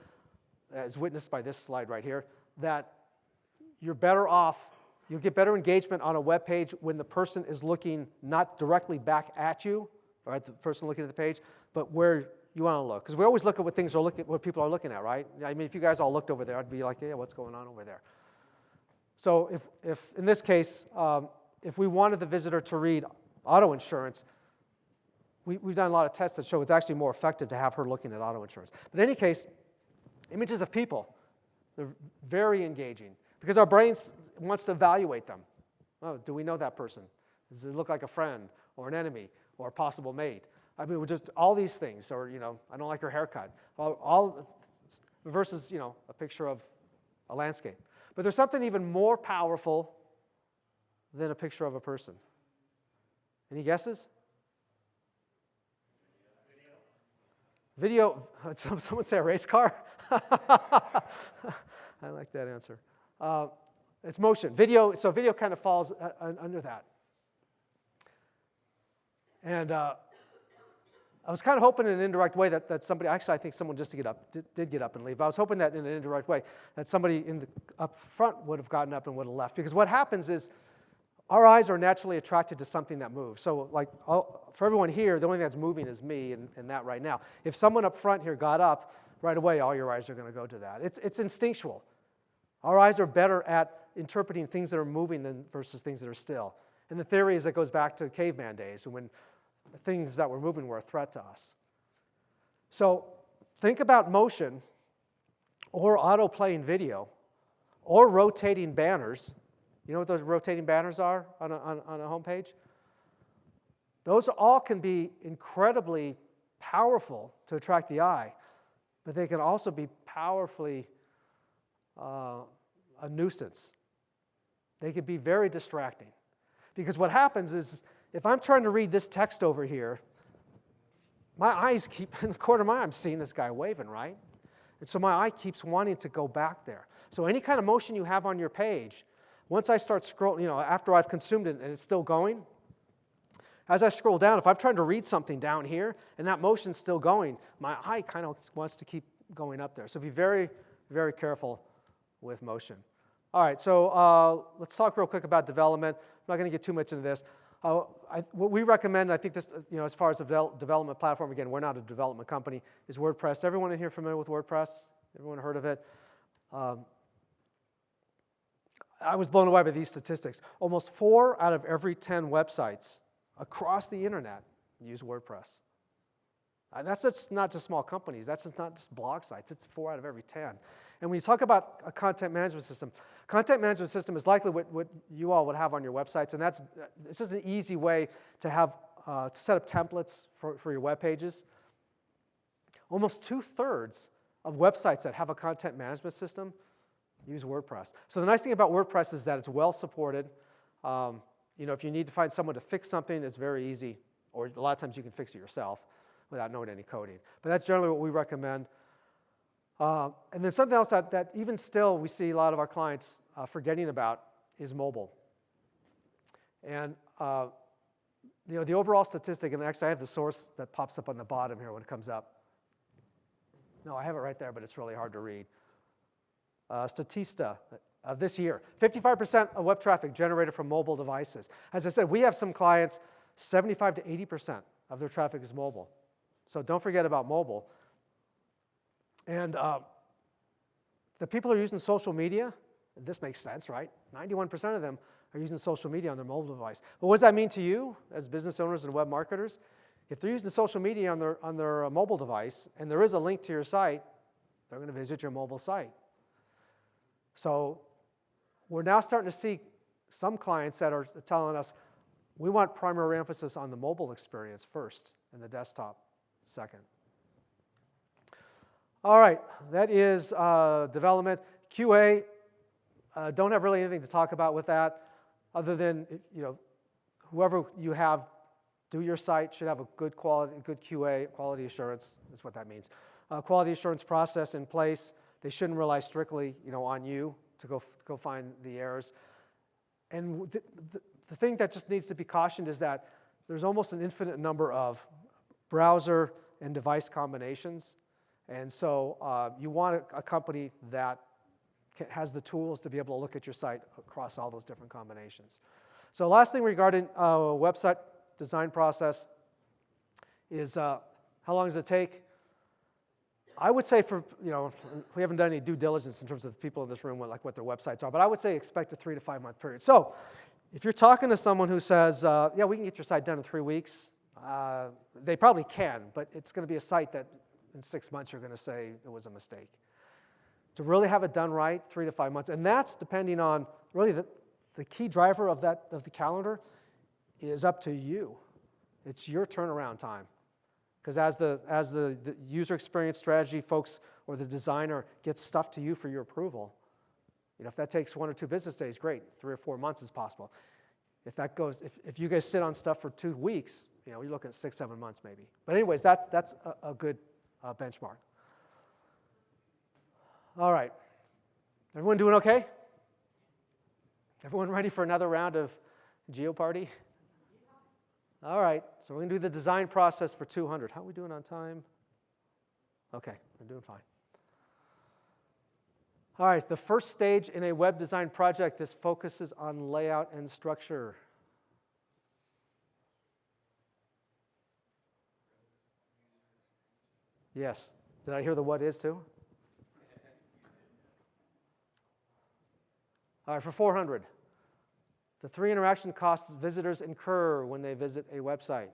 as witnessed by this slide right here, that you're better off, you'll get better engagement on a web page when the person is looking not directly back at you, or at the person looking at the page, but where you want to look. Because we always look at what people are looking at, right? I mean, if you guys all looked over there, I'd be like, yeah, what's going on over there? So if in this case, if we wanted the visitor to read auto insurance, we've done a lot of tests that show it's actually more effective to have her looking at auto insurance. But in any case, images of people, they're very engaging because our brains wants to evaluate them. Oh, do we know that person? Does it look like a friend or an enemy or a possible mate? I mean, just all these things, or, I don't like her haircut. All versus, a picture of a landscape. But there's something even more powerful than a picture of a person. Any guesses? Video. Someone say a race car? I like that answer. It's motion. Video. So video kind of falls under that. And I was kind of hoping in an indirect way that somebody, actually I think someone just did get up and leave. I was hoping that in an indirect way that somebody up front would have gotten up and would have left. Because what happens is our eyes are naturally attracted to something that moves. So like for everyone here, the only thing that's moving is me and that right now. If someone up front here got up, right away all your eyes are going to go to that. It's instinctual. Our eyes are better at interpreting things that are moving than versus things that are still. And the theory is it goes back to caveman days when things that were moving were a threat to us. So think about motion or auto-playing video or rotating banners. You know what those rotating banners are on a home page? Those all can be incredibly powerful to attract the eye, but they can also be powerfully a nuisance. They could be very distracting. Because what happens is, if I'm trying to read this text over here, my eyes keep, in the corner of my eye, I'm seeing this guy waving, right? And so my eye keeps wanting to go back there. So any kind of motion you have on your page, once I start scrolling, after I've consumed it and it's still going, as I scroll down, if I'm trying to read something down here and that motion's still going, my eye kind of wants to keep going up there. So be very, very careful with motion. All right, so let's talk real quick about development. I'm not going to get too much into this. What we recommend, I think this, as far as the development platform, again, we're not a development company, is WordPress. Everyone in here familiar with WordPress? Everyone heard of it? I was blown away by these statistics. Almost 4 out of every 10 websites across the internet use WordPress. That's just not just small companies. That's just not just blog sites. It's 4 out of every 10. And when you talk about a content management system is likely what you all would have on your websites, and it's just an easy way to have to set up templates for your web pages. Almost 2/3 of websites that have a content management system use WordPress. So the nice thing about WordPress is that it's well supported. If you need to find someone to fix something, it's very easy, or a lot of times you can fix it yourself without knowing any coding. But that's generally what we recommend. And then something else that even still we see a lot of our clients forgetting about is mobile. And the overall statistic, and actually I have the source that pops up on the bottom here when it comes up. No, I have it right there, but it's really hard to read. Statista of this year, 55% of web traffic generated from mobile devices. As I said, we have some clients, 75 to 80% of their traffic is mobile. So don't forget about mobile. And the people who are using social media, this makes sense, right? 91% of them are using social media on their mobile device. But what does that mean to you as business owners and web marketers? If they're using social media on their mobile device and there is a link to your site, they're going to visit your mobile site. So we're now starting to see some clients that are telling us, we want primary emphasis on the mobile experience first and the desktop second. All right, that is development. QA, don't have really anything to talk about with that other than, whoever you have do your site should have a good quality, good QA, quality assurance, that's what that means. Quality assurance process in place. They shouldn't rely strictly, on you to go find the errors. And the thing that just needs to be cautioned is that there's almost an infinite number of browser and device combinations. And so you want a company that has the tools to be able to look at your site across all those different combinations. So last thing regarding website design process is how long does it take? I would say we haven't done any due diligence in terms of the people in this room, what their websites are, but I would say expect a 3 to 5 month period. So if you're talking to someone who says, yeah, we can get your site done in 3 weeks, they probably can, but it's going to be a site that in 6 months you're going to say it was a mistake. To really have it done right, 3 to 5 months, and that's depending on really the key driver of the calendar is up to you. It's your turnaround time. Because as the user experience strategy folks or the designer gets stuff to you for your approval, if that takes 1 or 2 business days, great. 3 or 4 months is possible. If you guys sit on stuff for 2 weeks, you're looking at 6, 7 months maybe. But anyways, that's a good benchmark. All right. Everyone doing okay? Everyone ready for another round of Geoparty? All right, so we're going to do the design process for 200. How are we doing on time? Okay, we're doing fine. All right, the first stage in a web design project is focuses on layout and structure. Yes. Did I hear the what is too? All right, for 400. The 3 interaction costs visitors incur when they visit a website.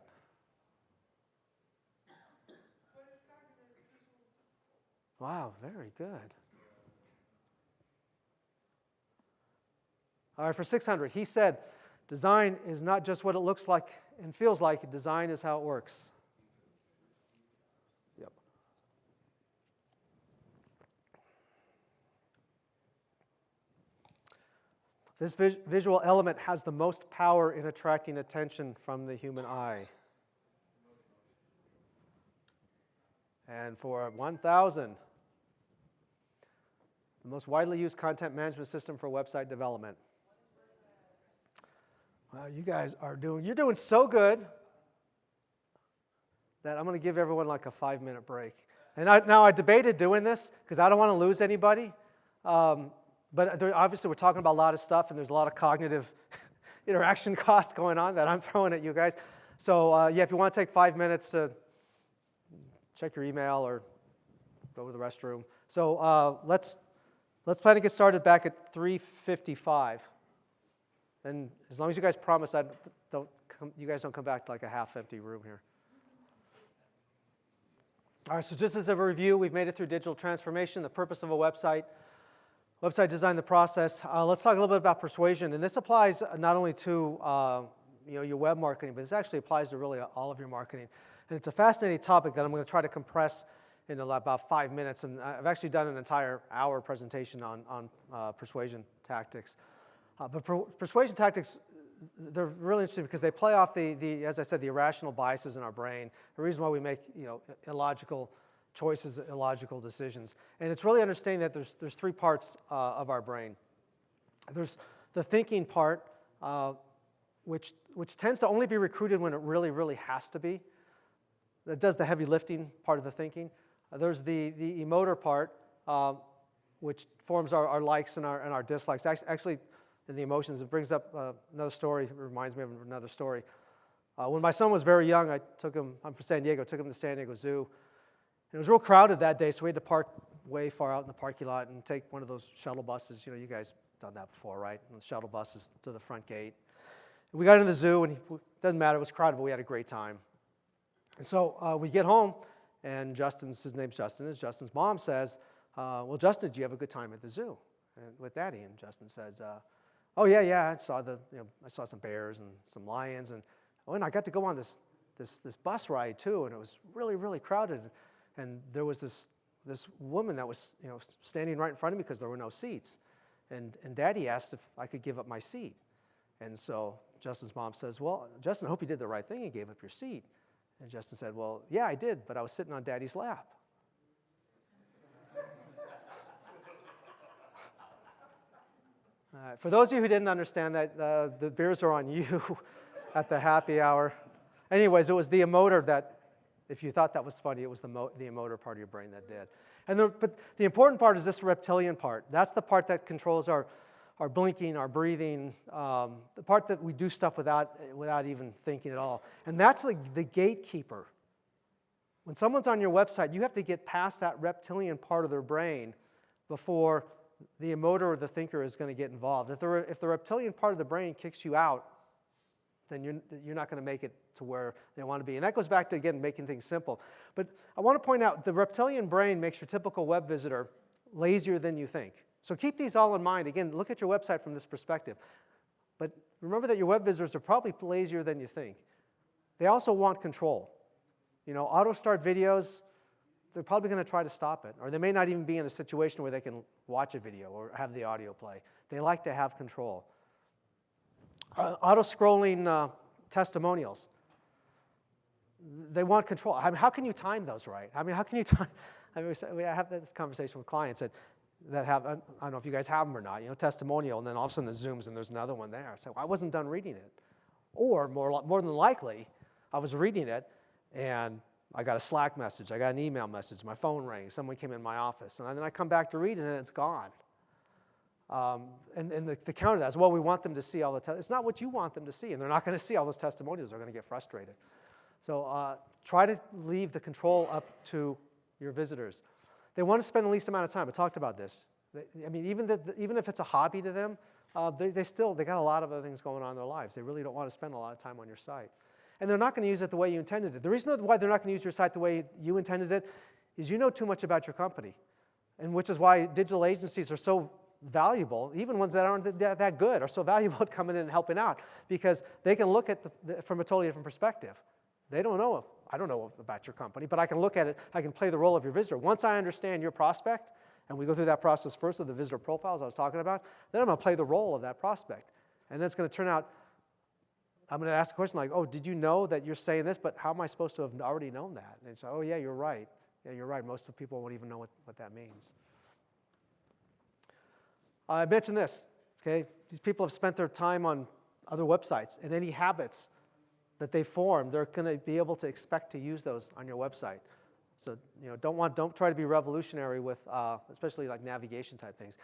Wow, very good. All right, for 600, he said, design is not just what it looks like and feels like, design is how it works. Yep. This visual element has the most power in attracting attention from the human eye. And for 1,000, the most widely used content management system for website development. Wow, you guys you're doing so good that I'm going to give everyone like a 5-minute break. And I debated doing this because I don't want to lose anybody. But obviously we're talking about a lot of stuff and there's a lot of cognitive interaction costs going on that I'm throwing at you guys. So yeah, if you want to take 5 minutes to check your email or go to the restroom. So let's plan to get started back at 3:55. And as long as you guys promise you guys don't come back to like a half-empty room here. All right, so just as a review, we've made it through digital transformation, the purpose of a website design, the process. Let's talk a little bit about persuasion. And this applies not only to your web marketing, but this actually applies to really all of your marketing. And it's a fascinating topic that I'm going to try to compress in about 5 minutes. And I've actually done an entire hour presentation on persuasion tactics. But persuasion tactics they're really interesting because they play off as I said, the irrational biases in our brain, the reason why we make illogical choices, illogical decisions. And it's really understanding that there's three parts of our brain. There's the thinking part, which tends to only be recruited when it really, really has to be. That does the heavy lifting part of the thinking. There's the emotor part, which forms our likes and our dislikes. Actually, in the emotions, it brings up another story. It reminds me of another story. When my son was very young, I'm from San Diego, took him to the San Diego Zoo. And it was real crowded that day, so we had to park way far out in the parking lot and take one of those shuttle buses. You guys done that before, right? And the shuttle buses to the front gate. And we got into the zoo, and it doesn't matter, it was crowded, but we had a great time. And so we get home, and his name's Justin, Justin's mom says, well, Justin, did you have a good time at the zoo with Daddy? And Justin says, oh, yeah, I saw some bears and some lions, and I got to go on this bus ride, too, and it was really, really crowded. And there was this woman that was standing right in front of me because there were no seats. And Daddy asked if I could give up my seat. And so Justin's mom says, well, Justin, I hope you did the right thing and gave up your seat. And Justin said, well, yeah, I did, but I was sitting on Daddy's lap. For those of you who didn't understand that, the beers are on you at the happy hour. Anyways, it was the emotor that, if you thought that was funny, it was the emotor part of your brain that did. But the important part is this reptilian part. That's the part that controls our blinking, our breathing, the part that we do stuff without even thinking at all. And that's the gatekeeper. When someone's on your website, you have to get past that reptilian part of their brain before the emotor or the thinker is going to get involved. If the reptilian part of the brain kicks you out, then you're not going to make it to where they want to be. And that goes back to, again, making things simple. But I want to point out, the reptilian brain makes your typical web visitor lazier than you think. So keep these all in mind. Again, look at your website from this perspective. But remember that your web visitors are probably lazier than you think. They also want control. Auto-start videos, they're probably going to try to stop it. Or they may not even be in a situation where they can watch a video or have the audio play. They like to have control. Auto-scrolling testimonials. They want control. How can you time those right? How can you time? I have this conversation with clients that have, I don't know if you guys have them or not, testimonial, and then all of a sudden it zooms and there's another one there. So I wasn't done reading it. Or more than likely, I was reading it and I got a Slack message, I got an email message, my phone rang, someone came in my office, and then I come back to read it and it's gone. And the counter to that is, well, we want them to see all the it's not what you want them to see, and they're not going to see all those testimonials. They're going to get frustrated. So try to leave the control up to your visitors. They want to spend the least amount of time. I talked about this. Even if it's a hobby to them, they got a lot of other things going on in their lives. They really don't want to spend a lot of time on your site. And they're not going to use it the way you intended it. The reason why they're not going to use your site the way you intended it is you know too much about your company, and which is why digital agencies are so valuable. Even ones that aren't that good are so valuable at coming in and helping out, because they can look at from a totally different perspective. I don't know about your company, but I can look at it, I can play the role of your visitor. Once I understand your prospect, and we go through that process first of the visitor profiles I was talking about, then I'm going to play the role of that prospect. And then it's going to turn out, I'm going to ask a question like, oh, did you know that you're saying this, but how am I supposed to have already known that? And it's, oh, yeah, you're right. Yeah, you're right. Most people won't even know what that means. I mentioned this, okay? These people have spent their time on other websites, and any habits that they form, they're going to be able to expect to use those on your website. So don't try to be revolutionary with, especially like navigation type things.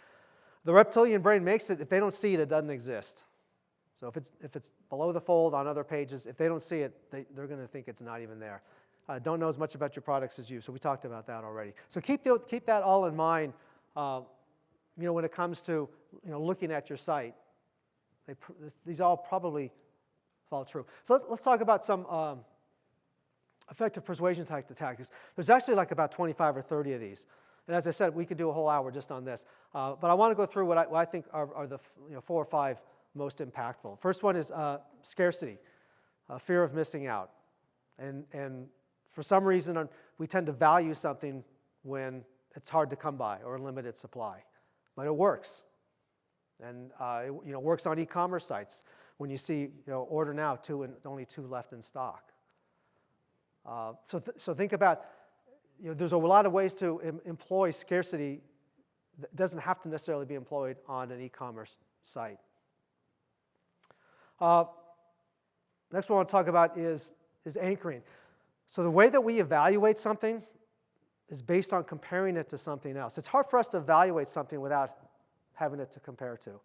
The reptilian brain makes it. If they don't see it, it doesn't exist. So if it's below the fold on other pages, if they don't see it, they're going to think it's not even there. Don't know as much about your products as you. So we talked about that already. So keep that all in mind. When it comes to looking at your site, these all probably fall true. So let's talk about some effective persuasion tactics. There's actually like about 25 or 30 of these. And as I said, we could do a whole hour just on this. But I want to go through what I think are the 4 or 5 most impactful. First one is scarcity, fear of missing out. And for some reason, we tend to value something when it's hard to come by or limited supply. But it works. And it works on e-commerce sites. when you see, order now, only 2 left in stock. So think about, there's a lot of ways to employ scarcity that doesn't have to necessarily be employed on an e-commerce site. Next one I want to talk about is anchoring. So the way that we evaluate something is based on comparing it to something else. It's hard for us to evaluate something without having it to compare to.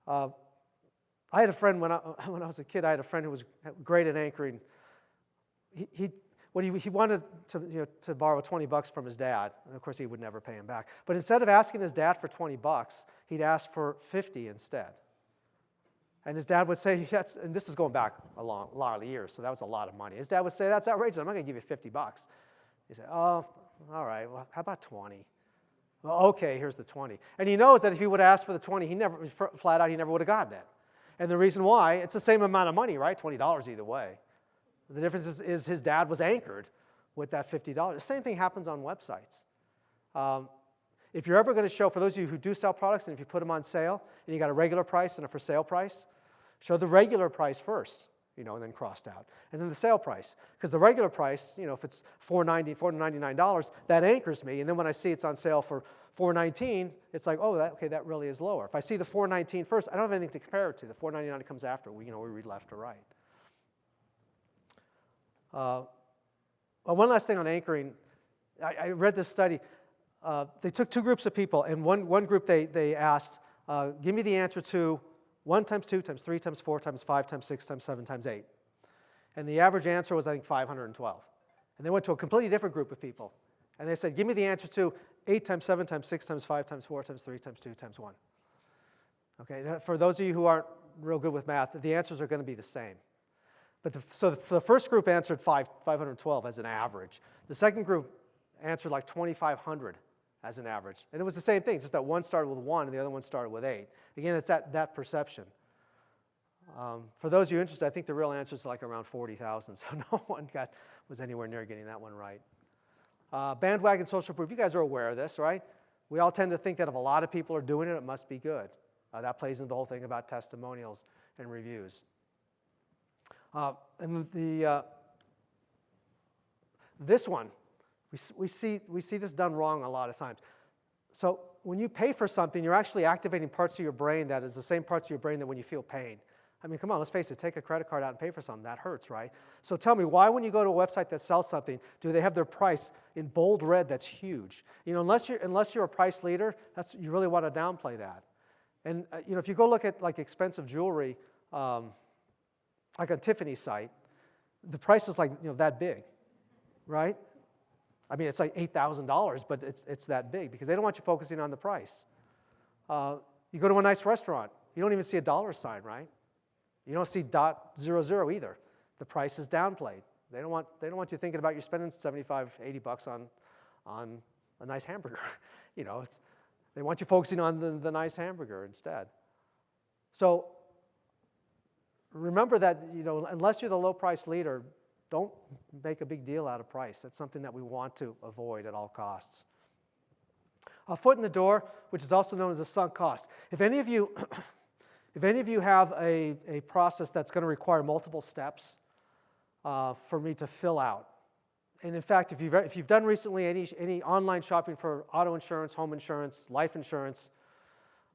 I had a friend when I was a kid. I had a friend who was great at anchoring. He wanted to borrow $20 from his dad, and of course he would never pay him back. But instead of asking his dad for $20, he'd ask for $50 instead. And his dad would say, and this is going back a lot of years, so that was a lot of money. His dad would say, "That's outrageous. I'm not going to give you $50. He said, "Oh, all right. Well, how about 20? Well, okay, here's the 20. And he knows that if he would have asked for the 20, he never would have gotten it. And the reason why, it's the same amount of money, right? $20 either way. The difference is his dad was anchored with that $50. The same thing happens on websites. If you're ever going to show, for those of you who do sell products, and if you put them on sale, and you got a regular price and a for sale price, show the regular price first, and then crossed out. And then the sale price. Because the regular price, if it's $4.99, that anchors me. And then when I see it's on sale for $4.19, it's like, oh, that really is lower. If I see the $4.19 first, I don't have anything to compare it to. The $4.99 comes after. We read left to right. One last thing on anchoring. I read this study. They took 2 groups of people, and one group they asked, give me the answer to 1 times 2 times 3 times 4 times 5 times 6 times 7 times 8. And the average answer was, I think, 512. And they went to a completely different group of people. And they said, give me the answer to 8 times 7 times 6 times 5 times 4 times 3 times 2 times 1. Okay, now, for those of you who aren't real good with math, the answers are going to be the same. But the first group answered 512 as an average. The second group answered like 2,500 as an average. And it was the same thing, just that one started with 1 and the other one started with 8. Again, it's that perception. For those of you interested, I think the real answer is like around 40,000, so no one was anywhere near getting that one right. Bandwagon social proof, you guys are aware of this, right? We all tend to think that if a lot of people are doing it, it must be good. That plays into the whole thing about testimonials and reviews. This one, we see this done wrong a lot of times. So when you pay for something, you're actually activating parts of your brain that is the same parts of your brain that when you feel pain. I mean, come on, let's face it, take a credit card out and pay for something. That hurts, right? So tell me, why when you go to a website that sells something, do they have their price in bold red that's huge? Unless you're a price leader, you really want to downplay that. And if you go look at like expensive jewelry, like on Tiffany's site, the price is like that big, right? I mean, it's like $8,000, but it's that big because they don't want you focusing on the price. You go to a nice restaurant, you don't even see a dollar sign, right? You don't see .00 either. The price is downplayed. They don't want you thinking about you spending $75, $80 on a nice hamburger. They want you focusing on the nice hamburger instead. So remember that unless you're the low price leader, don't make a big deal out of price. That's something that we want to avoid at all costs. A foot in the door, which is also known as a sunk cost. If any of you have a process that's going to require multiple steps for me to fill out, and in fact, if you've done recently any online shopping for auto insurance, home insurance, life insurance,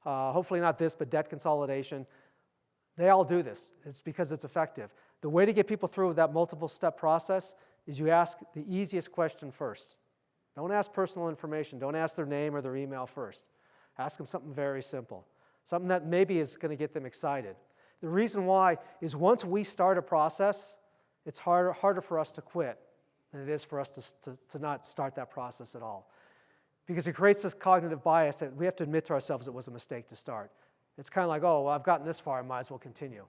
hopefully not this, but debt consolidation, they all do this. It's because it's effective. The way to get people through that multiple step process is you ask the easiest question first. Don't ask personal information. Don't ask their name or their email first. Ask them something very simple. Something that maybe is going to get them excited. The reason why is once we start a process, it's harder for us to quit than it is for us to not start that process at all. Because it creates this cognitive bias that we have to admit to ourselves it was a mistake to start. It's kind of like, oh, well, I've gotten this far, I might as well continue.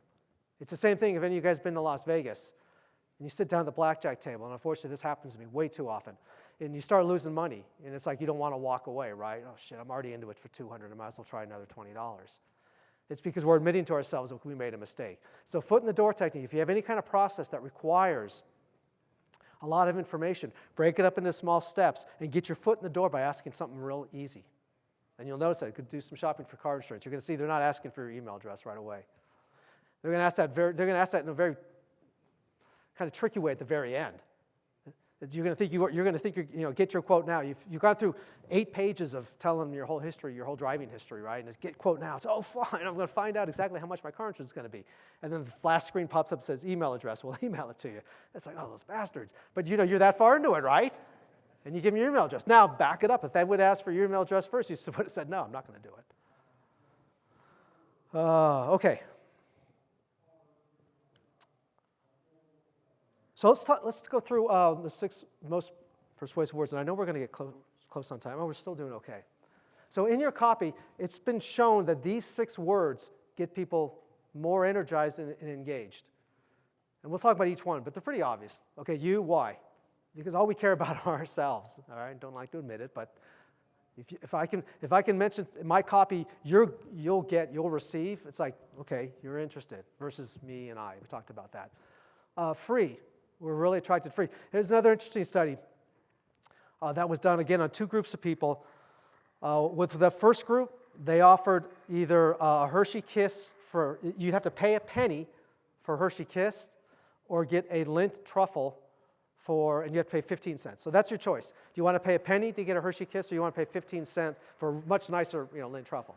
It's the same thing if any of you guys have been to Las Vegas and you sit down at the blackjack table, and unfortunately this happens to me way too often, and you start losing money, and it's like you don't want to walk away, right? Oh, shit, I'm already into it for $200, I might as well try another $20. It's because we're admitting to ourselves that we made a mistake. So foot in the door technique, if you have any kind of process that requires a lot of information, break it up into small steps and get your foot in the door by asking something real easy. And you'll notice that you could do some shopping for car insurance. You're going to see they're not asking for your email address right away. They're going to ask that in a very kind of tricky way at the very end. You're going to think get your quote now. You've gone through 8 pages of telling them your whole history, your whole driving history, right? And it's get quote now. It's, oh, fine, I'm going to find out exactly how much my car insurance is going to be. And then the flash screen pops up and says email address. We'll email it to you. It's like, oh, those bastards. But you're that far into it, right? And you give them your email address. Now, back it up. If they would ask for your email address first, you would have said, no, I'm not going to do it. Okay. So let's go through the 6 most persuasive words, and I know we're going to get close on time. Oh, we're still doing okay. So in your copy, it's been shown that these 6 words get people more energized and engaged. And we'll talk about each one, but they're pretty obvious. Okay, you, why? Because all we care about are ourselves. All right, don't like to admit it, but if I can mention in my copy, you'll receive. It's like, okay, you're interested versus me and I. We talked about that. Free. We're really attracted to free. Here's another interesting study that was done, again, on 2 groups of people. With the first group, they offered either a Hershey Kiss you'd have to pay a penny for a Hershey Kiss or get a Lindt truffle and you have to pay 15 cents. So that's your choice. Do you want to pay a penny to get a Hershey Kiss, or do you want to pay 15 cents for a much nicer Lindt truffle?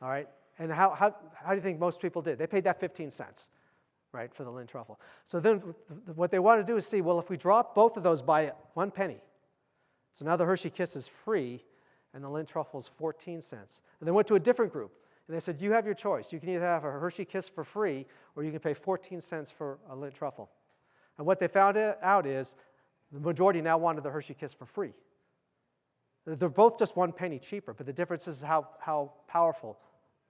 All right? And how do you think most people did? They paid that 15 cents. Right, for the Lindt truffle. So then what they want to do is see, well, if we drop both of those by 1 penny, so now the Hershey Kiss is free and the Lindt truffle is 14 cents. And they went to a different group, and they said, you have your choice. You can either have a Hershey Kiss for free, or you can pay 14 cents for a Lindt truffle. And what they found out is the majority now wanted the Hershey Kiss for free. They're both just 1 penny cheaper, but the difference is how powerful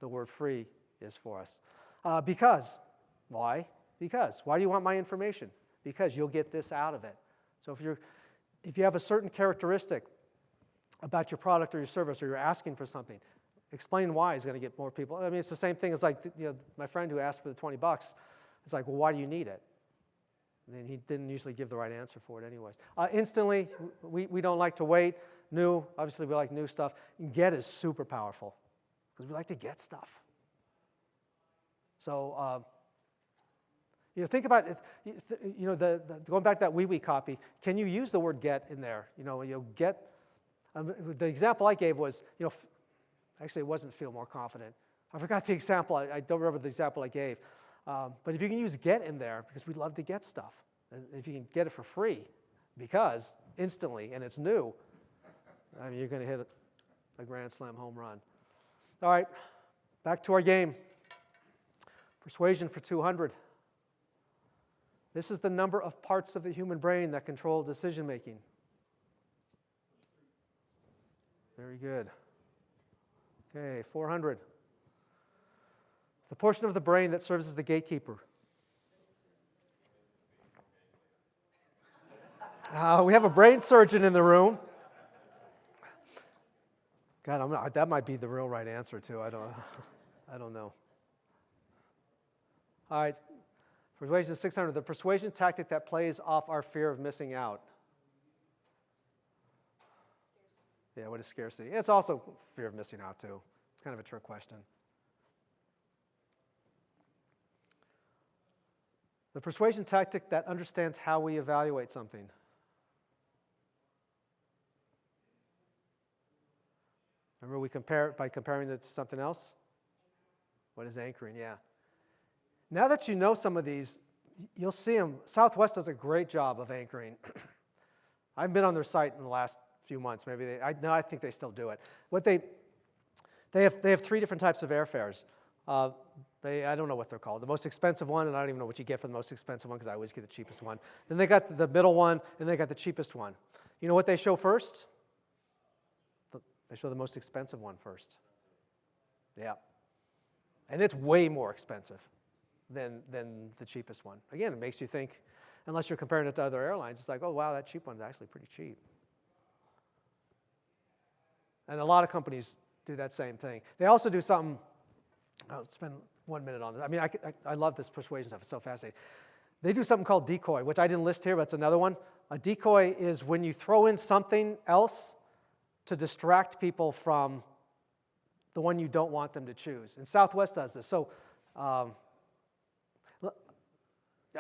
the word free is for us. Because... Why? Because. Why do you want my information? Because you'll get this out of it. So if you have a certain characteristic about your product or your service, or you're asking for something, explain why is going to get more people. I mean, it's the same thing as like my friend who asked for the $20. It's like, well, why do you need it? And he didn't usually give the right answer for it anyways. Instantly, we don't like to wait. New, obviously we like new stuff. Get is super powerful because we like to get stuff. So, think about it. Going back to that wee copy. Can you use the word "get" in there? Get. The example I gave was, actually it wasn't feel more confident. I forgot the example. I don't remember the example I gave. But if you can use "get" in there, because we love to get stuff, and if you can get it for free, because instantly and it's new, I mean, you're going to hit a grand slam home run. All right, back to our game. Persuasion for 200. This is the number of parts of the human brain that control decision making. Very good. Okay, 400. The portion of the brain that serves as the gatekeeper. We have a brain surgeon in the room. God, that might be the real right answer too. I don't know. All right. Persuasion 600, the persuasion tactic that plays off our fear of missing out. Yeah, what is scarcity? It's also fear of missing out, too. It's kind of a trick question. The persuasion tactic that understands how we evaluate something. Remember, we compare it by comparing it to something else? What is anchoring? Yeah. Now that you know some of these, you'll see them. Southwest does a great job of anchoring. I've been on their site in the last few months. Maybe I think they still do it. They have 3 different types of airfares. I don't know what they're called. The most expensive one, and I don't even know what you get for the most expensive one because I always get the cheapest one. Then they got the middle one, and they got the cheapest one. You know what they show first? They show the most expensive one first. Yeah. And it's way more expensive than the cheapest one. Again, it makes you think, unless you're comparing it to other airlines, it's like, oh, wow, that cheap one's actually pretty cheap. And a lot of companies do that same thing. They also do something, I'll spend 1 minute on this. I mean, I love this persuasion stuff. It's so fascinating. They do something called decoy, which I didn't list here, but it's another one. A decoy is when you throw in something else to distract people from the one you don't want them to choose. And Southwest does this. So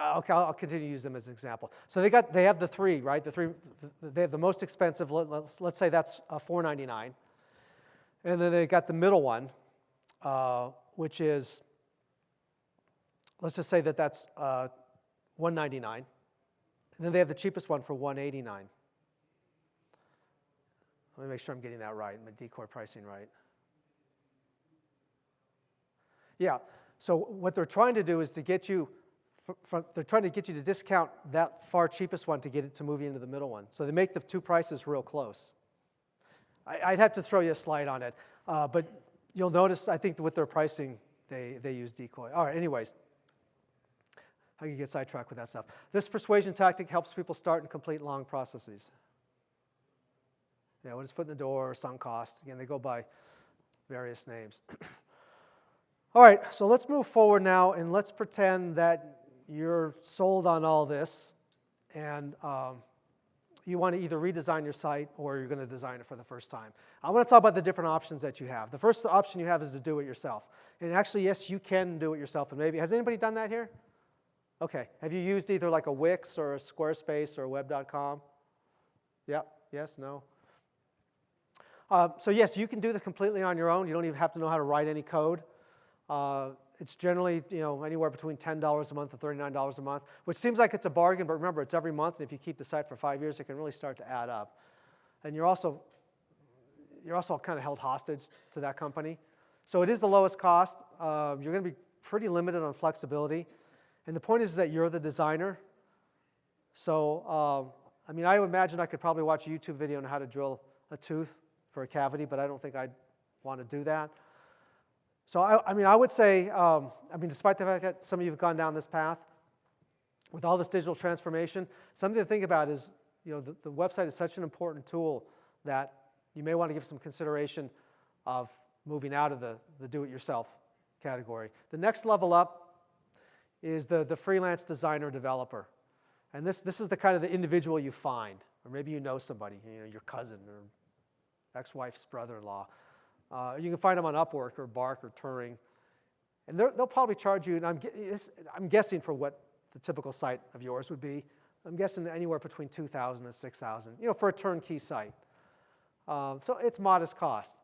Okay, I'll continue to use them as an example. So they have the three, right? They have the most expensive. Let's say that's $499, and then they got the middle one, which is, let's just say that's $199, and then they have the cheapest one for $189. Let me make sure I'm getting that right, my decoy pricing right. Yeah. So what they're trying to do is to get you. They're trying to get you to discount that far cheapest one to get it to move you into the middle one. So they make the two prices real close. I'd have to throw you a slide on it, but you'll notice, I think, with their pricing, they use decoy. All right, anyways, how you get sidetracked with that stuff. This persuasion tactic helps people start and complete long processes. Yeah, what is foot in the door, sunk cost. Again, they go by various names. All right, so let's move forward now, and let's pretend that you're sold on all this, and you want to either redesign your site or you're going to design it for the first time. I want to talk about the different options that you have. The first option you have is to do it yourself. And actually, yes, you can do it yourself. And maybe, has anybody done that here? Okay. Have you used either like a Wix or a Squarespace or a web.com? Yep. Yes, no? So yes, you can do this completely on your own. You don't even have to know how to write any code. It's generally, anywhere between $10 a month and $39 a month, which seems like it's a bargain, but remember, it's every month, and if you keep the site for 5 years, it can really start to add up. And you're also kind of held hostage to that company. So it is the lowest cost. You're going to be pretty limited on flexibility. And the point is that you're the designer. So, I would imagine I could probably watch a YouTube video on how to drill a tooth for a cavity, but I don't think I'd want to do that. So, I would say, despite the fact that some of you have gone down this path, with all this digital transformation, something to think about is, the website is such an important tool that you may want to give some consideration of moving out of the do-it-yourself category. The next level up is the freelance designer developer. And this is the kind of the individual you find, or maybe you know somebody, your cousin or ex-wife's brother-in-law. You can find them on Upwork or Bark or Turing. And they'll probably charge you, and I'm guessing for what the typical site of yours would be, I'm guessing anywhere between $2,000 and $6,000, for a turnkey site. So it's modest cost.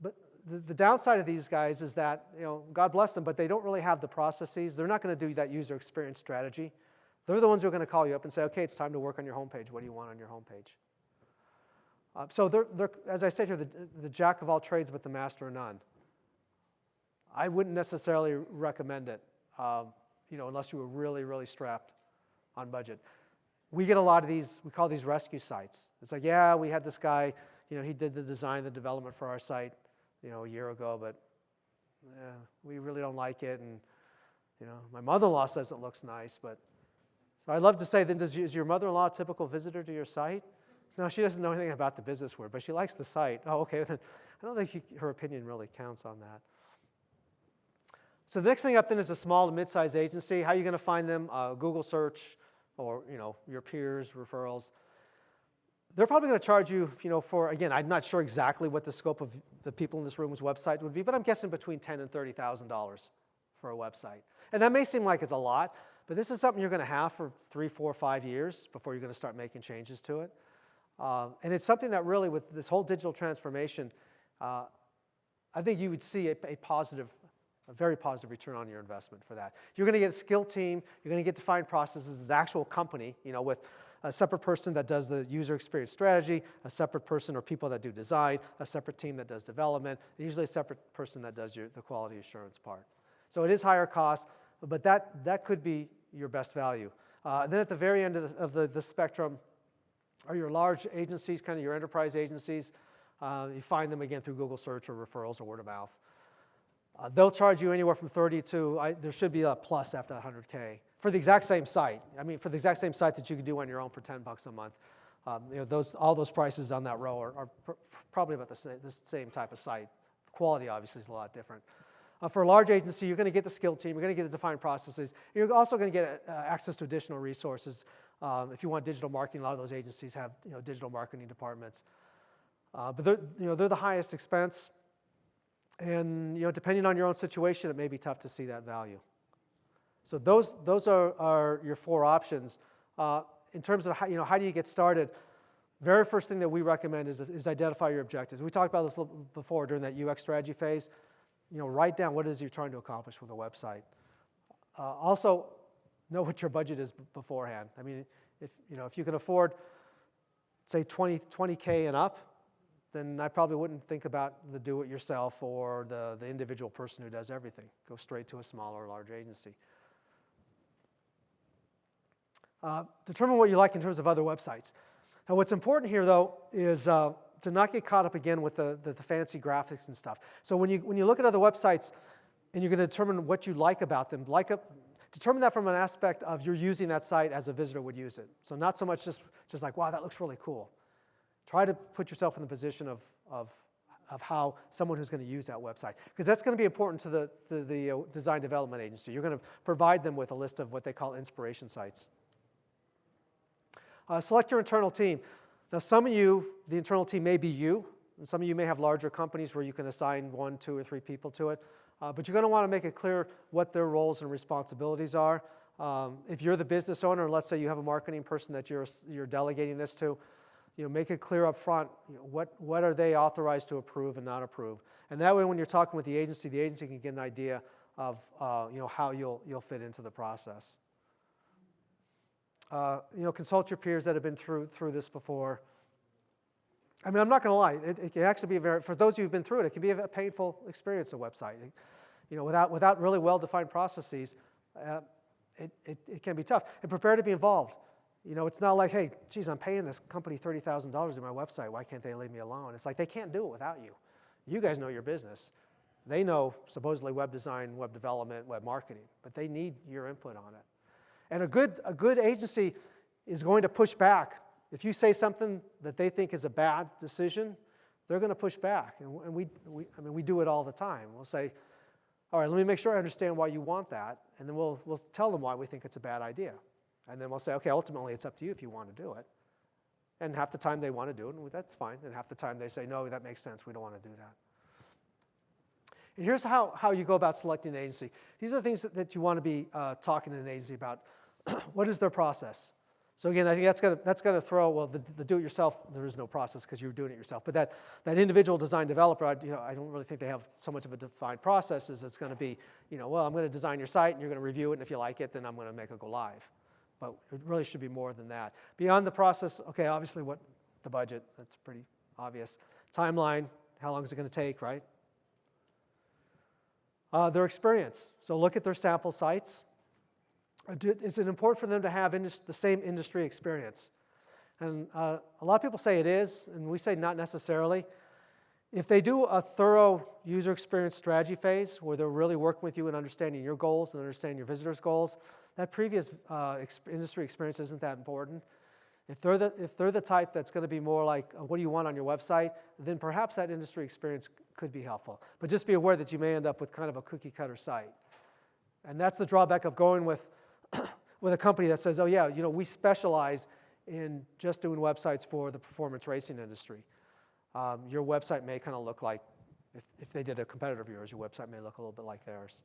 But the downside of these guys is that, God bless them, but they don't really have the processes. They're not going to do that user experience strategy. They're the ones who are going to call you up and say, okay, it's time to work on your homepage. What do you want on your homepage? So they're, as I said here, the jack of all trades, but the master of none. I wouldn't necessarily recommend it, unless you were really, really strapped on budget. We get a lot of these, we call these rescue sites. It's like, yeah, we had this guy, he did the design, the development for our site, a year ago, but we really don't like it. And, my mother-in-law says it looks nice, but, so I'd love to say, then is your mother-in-law a typical visitor to your site? No, she doesn't know anything about the business word, but she likes the site. Oh, okay, then I don't think her opinion really counts on that. So the next thing up then is a small to mid-sized agency. How are you going to find them? Google search or, your peers, referrals. They're probably going to charge you, for, again, I'm not sure exactly what the scope of the people in this room's website would be, but I'm guessing between $10,000 and $30,000 for a website. And that may seem like it's a lot, but this is something you're going to have for 3, 4, 5 years before you're going to start making changes to it. And it's something that really, with this whole digital transformation, I think you would see a very positive return on your investment for that. You're going to get a skilled team. You're going to get defined processes as an actual company, with a separate person that does the user experience strategy, a separate person or people that do design, a separate team that does development, and usually a separate person that does the quality assurance part. So it is higher cost, but that could be your best value. Then at the very end of the spectrum are your large agencies, kind of your enterprise agencies. You find them, again, through Google search or referrals or word of mouth. They'll charge you anywhere from 30 to, there should be a plus after 100K for the exact same site. For the exact same site that you could do on your own for $10 a month. All those prices on that row are probably about the same type of site. The quality, obviously, is a lot different. For a large agency, you're going to get the skilled team. You're going to get the defined processes. You're also going to get access to additional resources. If you want digital marketing, a lot of those agencies have digital marketing departments. But they're the highest expense. And depending on your own situation, it may be tough to see that value. So those are your 4 options. In terms of how do you get started, very first thing that we recommend is identify your objectives. We talked about this a little before during that UX strategy phase. Write down what it is you're trying to accomplish with a website. Also, know what your budget is beforehand. I mean, if you can afford, say, $20K and up, then I probably wouldn't think about the do-it-yourself or the individual person who does everything. Go straight to a small or large agency. Determine what you like in terms of other websites. Now, what's important here, though, is to not get caught up again with the fancy graphics and stuff. So when you look at other websites and you're going to determine what you like about them, determine that from an aspect of you're using that site as a visitor would use it. So not so much just like, wow, that looks really cool. Try to put yourself in the position of how someone who's going to use that website, because that's going to be important to the design development agency. You're going to provide them with a list of what they call inspiration sites. Select your internal team. Now, some of you, the internal team may be you, and some of you may have larger companies where you can assign 1, 2, or 3 people to it. But you're going to want to make it clear what their roles and responsibilities are. If you're the business owner, and let's say you have a marketing person that you're delegating this to, make it clear up front, what are they authorized to approve and not approve. And that way, when you're talking with the agency can get an idea of how you'll fit into the process. Consult your peers that have been through this before. I mean, I'm not going to lie. It can actually be for those of you who've been through it, it can be a painful experience, a website. Without really well-defined processes, it can be tough. And prepare to be involved. It's not like, hey, geez, I'm paying this company $30,000 in my website. Why can't they leave me alone? It's like they can't do it without you. You guys know your business. They know supposedly web design, web development, web marketing, but they need your input on it. And a good agency is going to push back. If you say something that they think is a bad decision, they're going to push back. And we do it all the time. We'll say, all right, let me make sure I understand why you want that, and then we'll tell them why we think it's a bad idea. And then we'll say, okay, ultimately it's up to you if you want to do it. And half the time they want to do it, and that's fine. And half the time they say, no, that makes sense. We don't want to do that. And here's how you go about selecting an agency. These are the things that you want to be talking to an agency about. What is their process? So again, I think that's going to throw, well, the do-it-yourself, there is no process because you're doing it yourself. But that individual design developer, I don't really think they have so much of a defined process as it's going to be, well, I'm going to design your site and you're going to review it, and if you like it, then I'm going to make it go live. But it really should be more than that. Beyond the process, okay, obviously the budget, that's pretty obvious. Timeline, how long is it going to take, right? Their experience. So look at their sample sites. Is it important for them to have the same industry experience? And a lot of people say it is, and we say not necessarily. If they do a thorough user experience strategy phase where they're really working with you and understanding your goals and understanding your visitors' goals, that previous industry experience isn't that important. If they're the type that's going to be more like, what do you want on your website, then perhaps that industry experience could be helpful. But just be aware that you may end up with kind of a cookie-cutter site. And that's the drawback of going with a company that says, oh yeah, we specialize in just doing websites for the performance racing industry. Your website may kind of look like, if they did a competitor of yours, your website may look a little bit like theirs.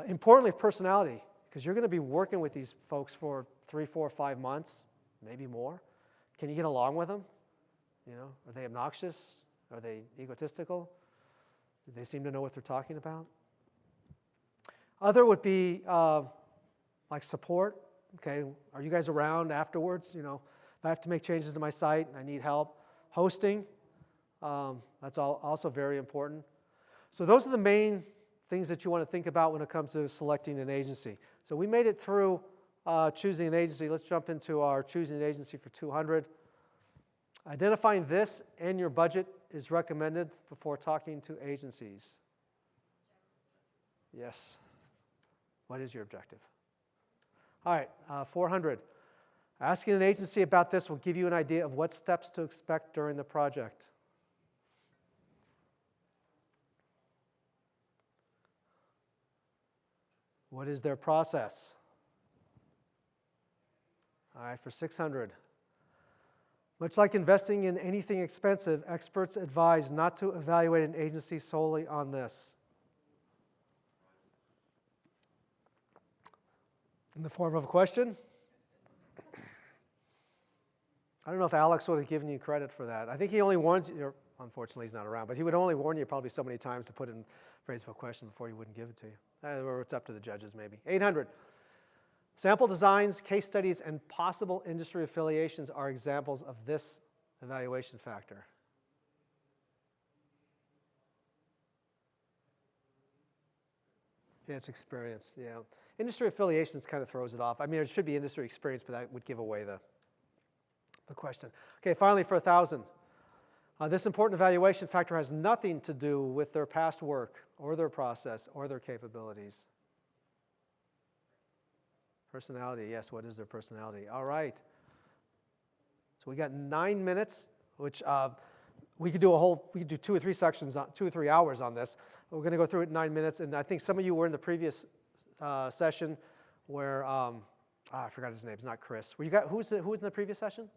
Importantly, personality, because you're going to be working with these folks for 3, 4, 5 months, maybe more. Can you get along with them? Are they obnoxious? Are they egotistical? Do they seem to know what they're talking about? Other would be like support. Okay, are you guys around afterwards? If I have to make changes to my site and I need help. Hosting, that's also very important. So those are the main things that you want to think about when it comes to selecting an agency. So we made it through choosing an agency. Let's jump into our choosing an agency for 200. Identifying this and your budget is recommended before talking to agencies. Yes. What is your objective? All right, 400. Asking an agency about this will give you an idea of what steps to expect during the project. What is their process? All right, for 600. Much like investing in anything expensive, experts advise not to evaluate an agency solely on this. in the form of a question. I don't know if Alex would have given you credit for that. I think he only warns you, unfortunately he's not around, but he would only warn you probably so many times to put in phrase of a question before he wouldn't give it to you. Or it's up to the judges maybe. 800. Sample designs, case studies, and possible industry affiliations are examples of this evaluation factor. Yeah, it's experience, yeah. Industry affiliations kind of throws it off. I mean, it should be industry experience, but that would give away the question. Okay, finally for 1,000. This important evaluation factor has nothing to do with their past work or their process or their capabilities. Personality, yes, what is their personality? All right. So we got 9 minutes, which we could do 2 or 3 sections, 2 or 3 hours on this. We're going to go through it in 9 minutes, and I think some of you were in the previous session where, I forgot his name, it's not Chris. Who was in the previous session?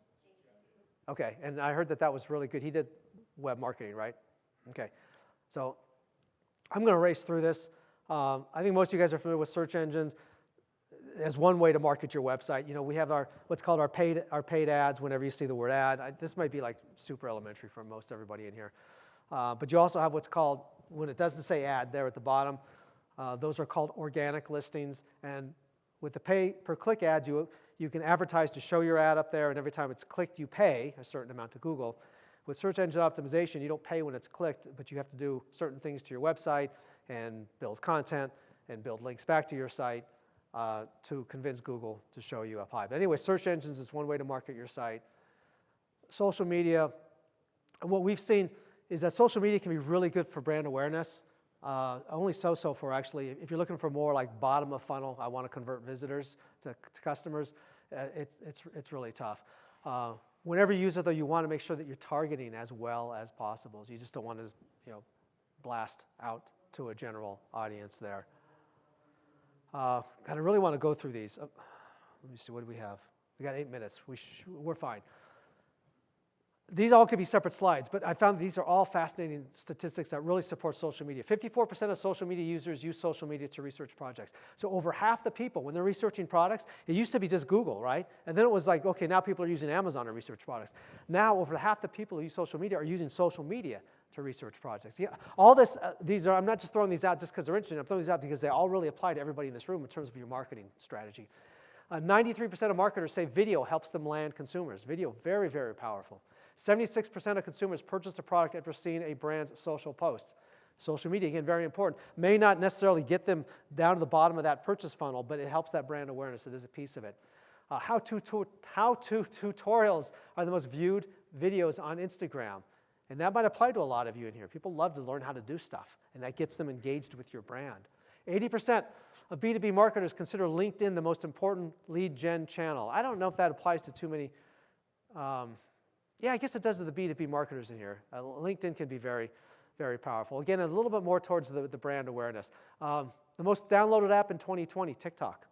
Okay, and I heard that was really good. He did web marketing, right? Okay, so I'm going to race through this. I think most of you guys are familiar with search engines as one way to market your website. You know, we have what's called our paid ads whenever you see the word ad. This might be like super elementary for most everybody in here. But you also have what's called, when it doesn't say ad there at the bottom, those are called organic listings. And with the pay per click ads, you can advertise to show your ad up there, and every time it's clicked, you pay a certain amount to Google. With search engine optimization, you don't pay when it's clicked, but you have to do certain things to your website and build content and build links back to your site to convince Google to show you up high. But anyway, search engines is one way to market your site. Social media, what we've seen is that social media can be really good for brand awareness. Only so for actually, if you're looking for more like bottom of funnel, I want to convert visitors to customers, it's really tough. Whenever you use it though, you want to make sure that you're targeting as well as possible. You just don't want to, blast out to a general audience there. God, I really want to go through these. Let me see, what do we have? We got 8 minutes. We're fine. These all could be separate slides, but I found these are all fascinating statistics that really support social media. 54% of social media users use social media to research projects. So over half the people, when they're researching products, it used to be just Google, right? And then it was like, okay, now people are using Amazon to research products. Now over half the people who use social media are using social media to research projects. Yeah, all this, I'm not just throwing these out just because they're interesting. I'm throwing these out because they all really apply to everybody in this room in terms of your marketing strategy. 93% of marketers say video helps them land consumers. Video, very, very powerful. 76% of consumers purchase a product after seeing a brand's social post. Social media, again, very important. May not necessarily get them down to the bottom of that purchase funnel, but it helps that brand awareness. It is a piece of it. How-to tutorials are the most viewed videos on Instagram. And that might apply to a lot of you in here. People love to learn how to do stuff, and that gets them engaged with your brand. 80% of B2B marketers consider LinkedIn the most important lead gen channel. I don't know if that applies to too many. Yeah, I guess it does to the B2B marketers in here. LinkedIn can be very, very powerful. Again, a little bit more towards the brand awareness. The most downloaded app in 2020, TikTok.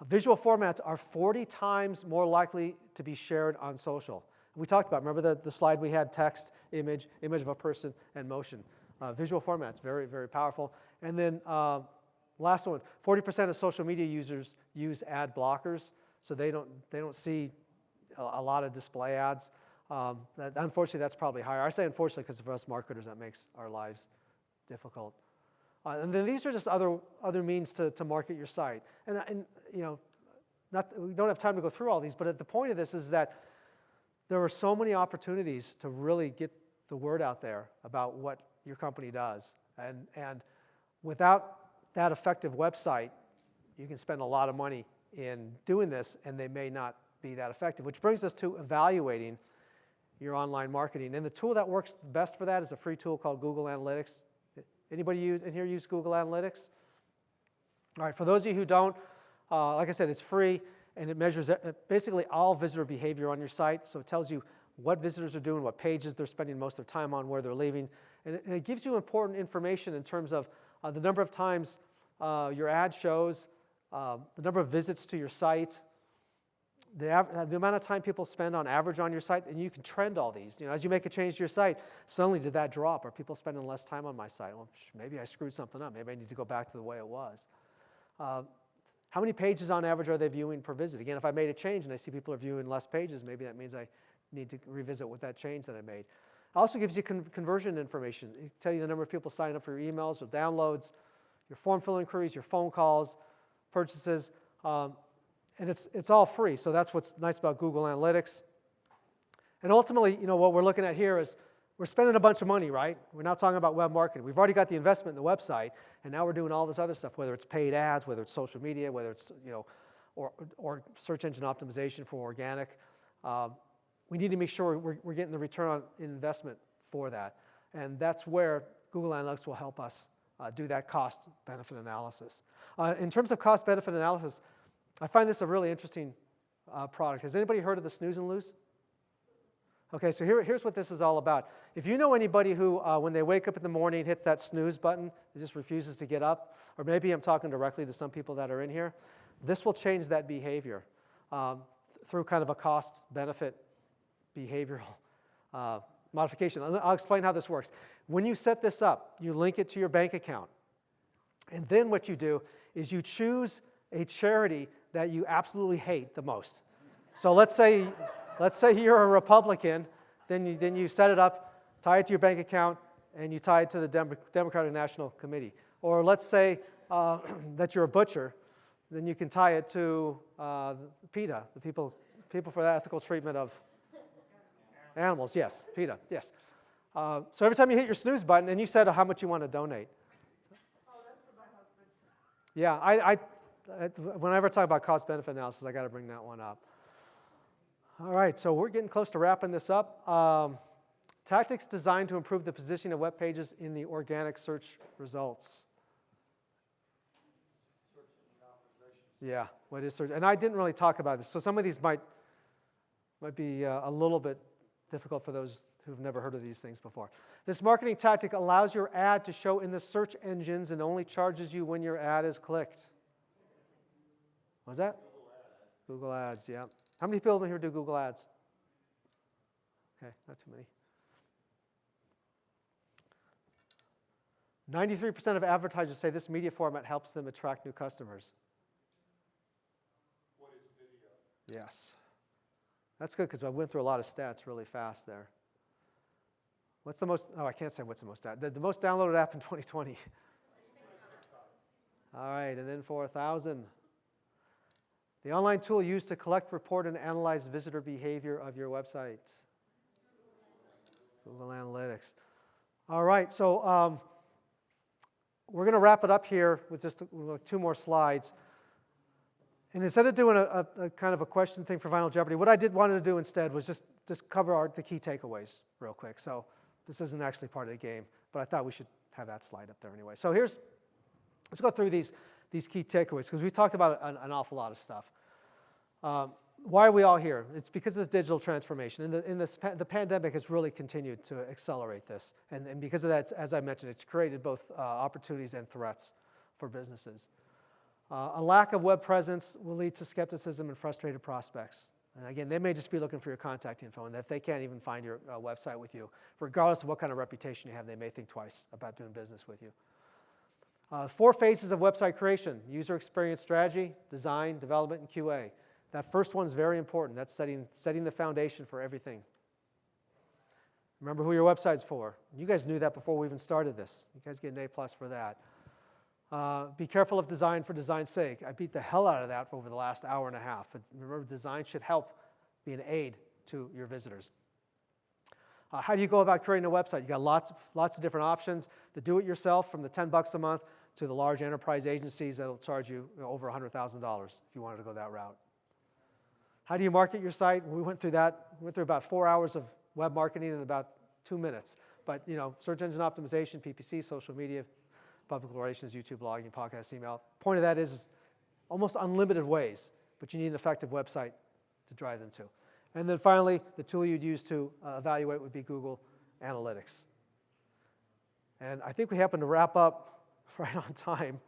Visual formats are 40 times more likely to be shared on social. We talked about, remember the slide we had, text, image of a person, and motion. Visual formats, very, very powerful. And then last one, 40% of social media users use ad blockers, so they don't see a lot of display ads. Unfortunately, that's probably higher. I say unfortunately because for us marketers, that makes our lives difficult. And then these are just other means to market your site. And we don't have time to go through all these, but the point of this is that there are so many opportunities to really get the word out there about what your company does. And without that effective website, you can spend a lot of money in doing this, and they may not be that effective, which brings us to evaluating your online marketing. And the tool that works best for that is a free tool called Google Analytics. Anybody in here use Google Analytics? All right, for those of you who don't, like I said, it's free, and it measures basically all visitor behavior on your site. So it tells you what visitors are doing, what pages they're spending most of their time on, where they're leaving. And it gives you important information in terms of the number of times your ad shows, the number of visits to your site, the amount of time people spend on average on your site, and you can trend all these. As you make a change to your site, suddenly did that drop? Are people spending less time on my site? Well, maybe I screwed something up. Maybe I need to go back to the way it was. How many pages on average are they viewing per visit? Again, if I made a change and I see people are viewing less pages, maybe that means I need to revisit with that change that I made. It also gives you conversion information. It tells you the number of people signing up for your emails or downloads, your form filling inquiries, your phone calls, purchases, and it's all free. So that's what's nice about Google Analytics. And ultimately, what we're looking at here is we're spending a bunch of money, right? We're now talking about web marketing. We've already got the investment in the website, and now we're doing all this other stuff, whether it's paid ads, whether it's social media, whether it's, or search engine optimization for organic. We need to make sure we're getting the return on investment for that. And that's where Google Analytics will help us do that cost-benefit analysis. In terms of cost-benefit analysis, I find this a really interesting product. Has anybody heard of the snooze and lose? Okay, so here's what this is all about. If you know anybody who, when they wake up in the morning, hits that snooze button, it just refuses to get up, or maybe I'm talking directly to some people that are in here, this will change that behavior through kind of a cost-benefit behavioral modification. I'll explain how this works. When you set this up, you link it to your bank account. And then what you do is you choose a charity that you absolutely hate the most. So let's say you're a Republican, then you set it up, tie it to your bank account, and you tie it to the Democratic National Committee. Or let's say that you're a butcher, then you can tie it to PETA, the people for the ethical treatment of animals. Yes, PETA, yes. So every time you hit your snooze button, and you said how much you want to donate. Oh, that's for my husband. Yeah, whenever I talk about cost-benefit analysis, I got to bring that one up. All right, so we're getting close to wrapping this up. Tactics designed to improve the positioning of web pages in the organic search results. Search engine optimization. Yeah, what is search? And I didn't really talk about this, so some of these might be a little bit difficult for those who've never heard of these things before. This marketing tactic allows your ad to show in the search engines and only charges you when your ad is clicked. What was that? Google Ads, yeah. How many people in here do Google Ads? Okay, not too many. 93% of advertisers say this media format helps them attract new customers. What is video? Yes. That's good because I went through a lot of stats really fast there. What's the most, I can't say what's the most, the most downloaded app in 2020. All right, and then 4,000. The online tool used to collect, report, and analyze visitor behavior of your website. Google Analytics. All right, so we're going to wrap it up here with just 2 more slides. And instead of doing a kind of a question thing for Final Jeopardy, what I wanted to do instead was just cover the key takeaways real quick. So this isn't actually part of the game, but I thought we should have that slide up there anyway. So let's go through these key takeaways, because we've talked about an awful lot of stuff. Why are we all here? It's because of this digital transformation. And the pandemic has really continued to accelerate this. And because of that, as I mentioned, it's created both opportunities and threats for businesses. A lack of web presence will lead to skepticism and frustrated prospects. And again, they may just be looking for your contact info, and if they can't even find your website with you, regardless of what kind of reputation you have, they may think twice about doing business with you. 4 phases of website creation: user experience strategy, design, development, and QA. That first one is very important. That's setting the foundation for everything. Remember who your website's for. You guys knew that before we even started this. You guys get an A+ for that. Be careful of design for design's sake. I beat the hell out of that over the last hour and a half. But remember, design should help be an aid to your visitors. How do you go about creating a website? You got lots of different options. The do-it-yourself, from the $10 a month to the large enterprise agencies that'll charge you over $100,000 if you wanted to go that route. How do you market your site? We went through that. We went through about 4 hours of web marketing in about 2 minutes. But search engine optimization, PPC, social media, public relations, YouTube, blogging, podcast, email. Point of that is almost unlimited ways, but you need an effective website to drive them to. And then finally, the tool you'd use to evaluate would be Google Analytics. And I think we happened to wrap up right on time.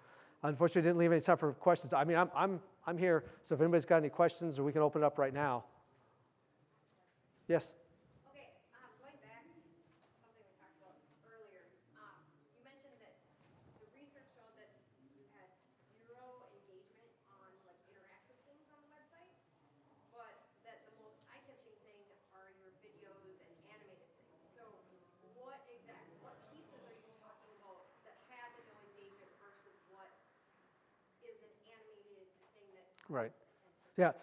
Unfortunately, didn't leave any time for questions. I mean, I'm here, so if anybody's got any questions, or we can open it up right now. Yes? Going back to something we talked about earlier, you mentioned that the research showed that you had 0 engagement on Right. Yeah,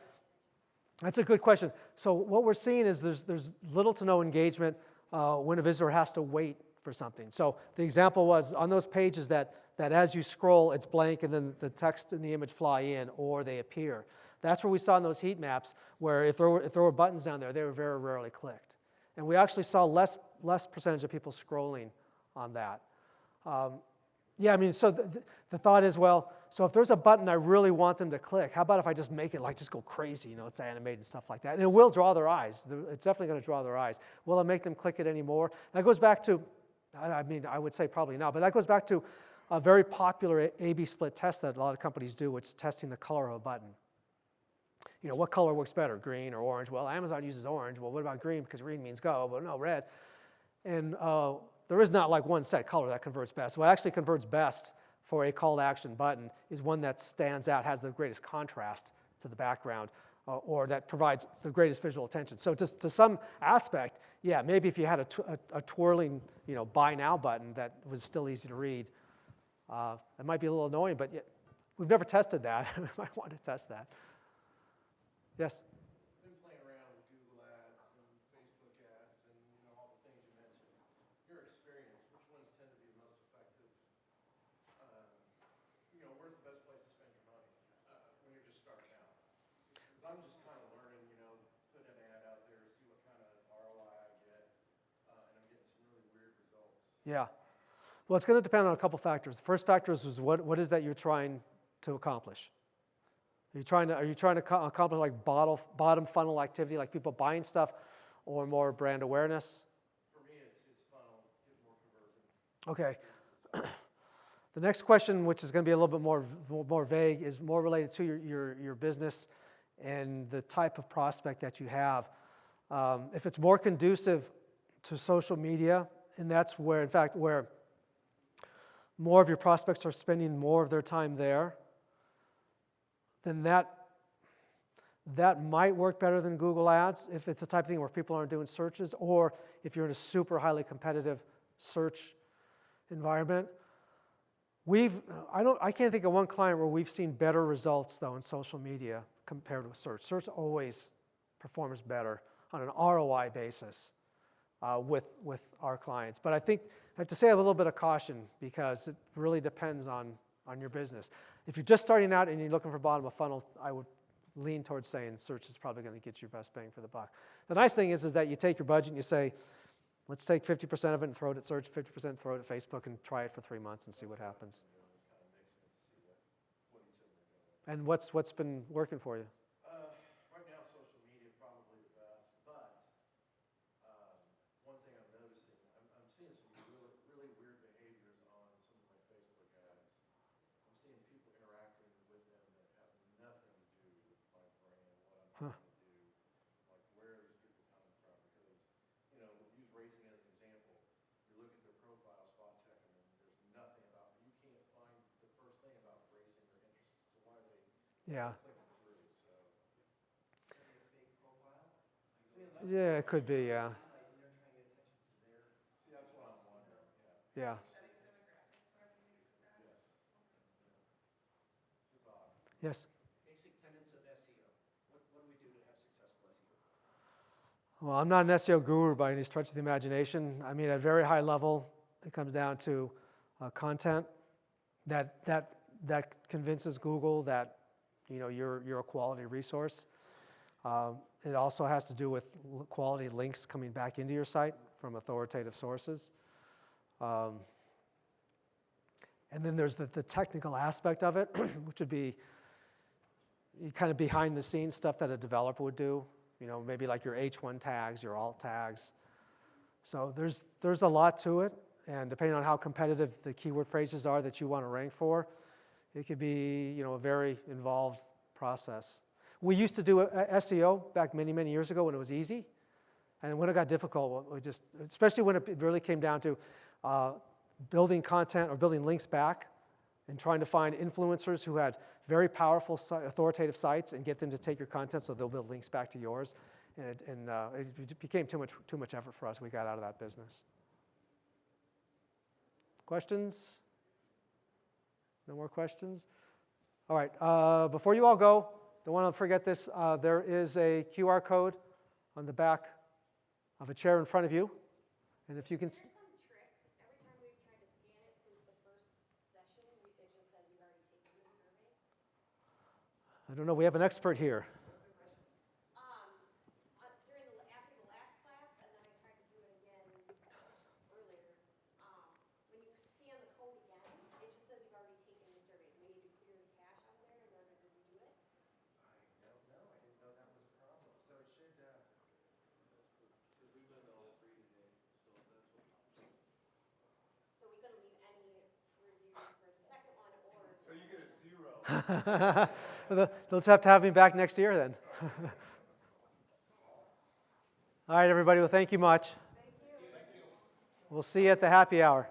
that's a good question. So what we're seeing is there's little to no engagement when a visitor has to wait for something. So the example was on those pages that as you scroll, it's blank and then the text and the image fly in or they appear. That's where we saw in those heat maps where if there were buttons down there, they were very rarely clicked. And we actually saw less percentage of people scrolling on that. Yeah, I mean, so the thought is, well, so if there's a button I really want them to click, how about if I just make it like just go crazy, it's animated and stuff like that. And it will draw their eyes. It's definitely going to draw their eyes. Will it make them click it anymore? That goes back to, I mean, I would say probably not, but that goes back to a very popular A/B split test that a lot of companies do, which is testing the color of a button. What color works better, green or orange? Well, Amazon uses orange. Well, what about green? Because green means go, but no, red. And there is not like one set color that converts best. What actually converts best for a call to action button is one that stands out, has the greatest contrast to the background, or that provides the greatest visual attention. So to some aspect, yeah, maybe if you had a twirling, buy now button that was still easy to read, it might be a little annoying, but we've never tested that. We might want to test that. Yes? I've been playing around with Google ads and Facebook ads and all the things you mentioned. Your experience, which ones tend to be the most effective? Where's the best place to spend your money when you're just starting out? Because I'm just kind of learning, put an ad out there, see what kind of ROI I get, and I'm getting some really weird results. Yeah. Well, it's going to depend on a couple factors. The first factor is what is that you're trying to accomplish? Are you trying to accomplish like bottom funnel activity, like people buying stuff, or more brand awareness? For me, it's funnel, get more conversion. Okay. The next question, which is going to be a little bit more vague, is more related to your business and the type of prospect that you have. If it's more conducive to social media, and that's where, in fact, where more of your prospects are spending more of their time there, then that might work better than Google Ads if it's the type of thing where people aren't doing searches, or if you're in a super highly competitive search environment. I can't think of one client where we've seen better results though in social media compared with search. Search always performs better on an ROI basis with our clients. But I think I have to say I have a little bit of caution because it really depends on your business. If you're just starting out and you're looking for bottom of funnel, I would lean towards saying search is probably going to get you best bang for the buck. The nice thing is that you take your budget and you say, let's take 50% of it and throw it at search, 50% throw it at Facebook, and try it for 3 months and see what happens. And what's been working for you? Right now, social media probably the best, but one thing I'm noticing, I'm seeing some really weird behaviors on some of my Facebook ads. I'm seeing people interacting with them that have nothing to do with my brand, what I'm trying to do, like where are these people coming from? Because, we'll use racing as an example. You look at their profile, spot check them, and there's nothing about, you can't find the first thing about racing or interest. So why are they Yeah. clicking through? So, Yeah, it could be, yeah. see, that's what I'm wondering. Yeah. Yes? Basic tenets of SEO. What do we do to have successful SEO? Well, I'm not an SEO guru by any stretch of the imagination. I mean, at a very high level, it comes down to content that convinces Google that you're a quality resource. It also has to do with quality links coming back into your site from authoritative sources. And then there's the technical aspect of it, which would be kind of behind the scenes stuff that a developer would do. Maybe like your H1 tags, your alt tags. So there's a lot to it, and depending on how competitive the keyword phrases are that you want to rank for, it could be a very involved process. We used to do SEO back many years ago when it was easy, and when it got difficult, especially when it really came down to building content or building links back and trying to find influencers who had very powerful authoritative sites and get them to take your content so they'll build links back to yours. And it became too much effort for us. We got out of that business. Questions? No more questions? All right. Before you all go, don't want to forget this. There is a QR code on the back of a chair in front of you. And if you can, There's some trick. Every time we've tried to scan it since the first session, it just says you've already taken the survey. I don't know, we have an expert here. After the last class, and then I tried to do it again earlier. When you scan the code again, it just says you've already taken the survey. Do we need to clear the cache out there in order to redo it? I don't know, I didn't know that was a problem. So it should, Because we've done all three today, so that's what. So we couldn't leave any reviews for the second one or. so you get a 0. They'll just have to have me back next year then. All right, everybody, well, thank you much. Thank you. We'll see you at the happy hour.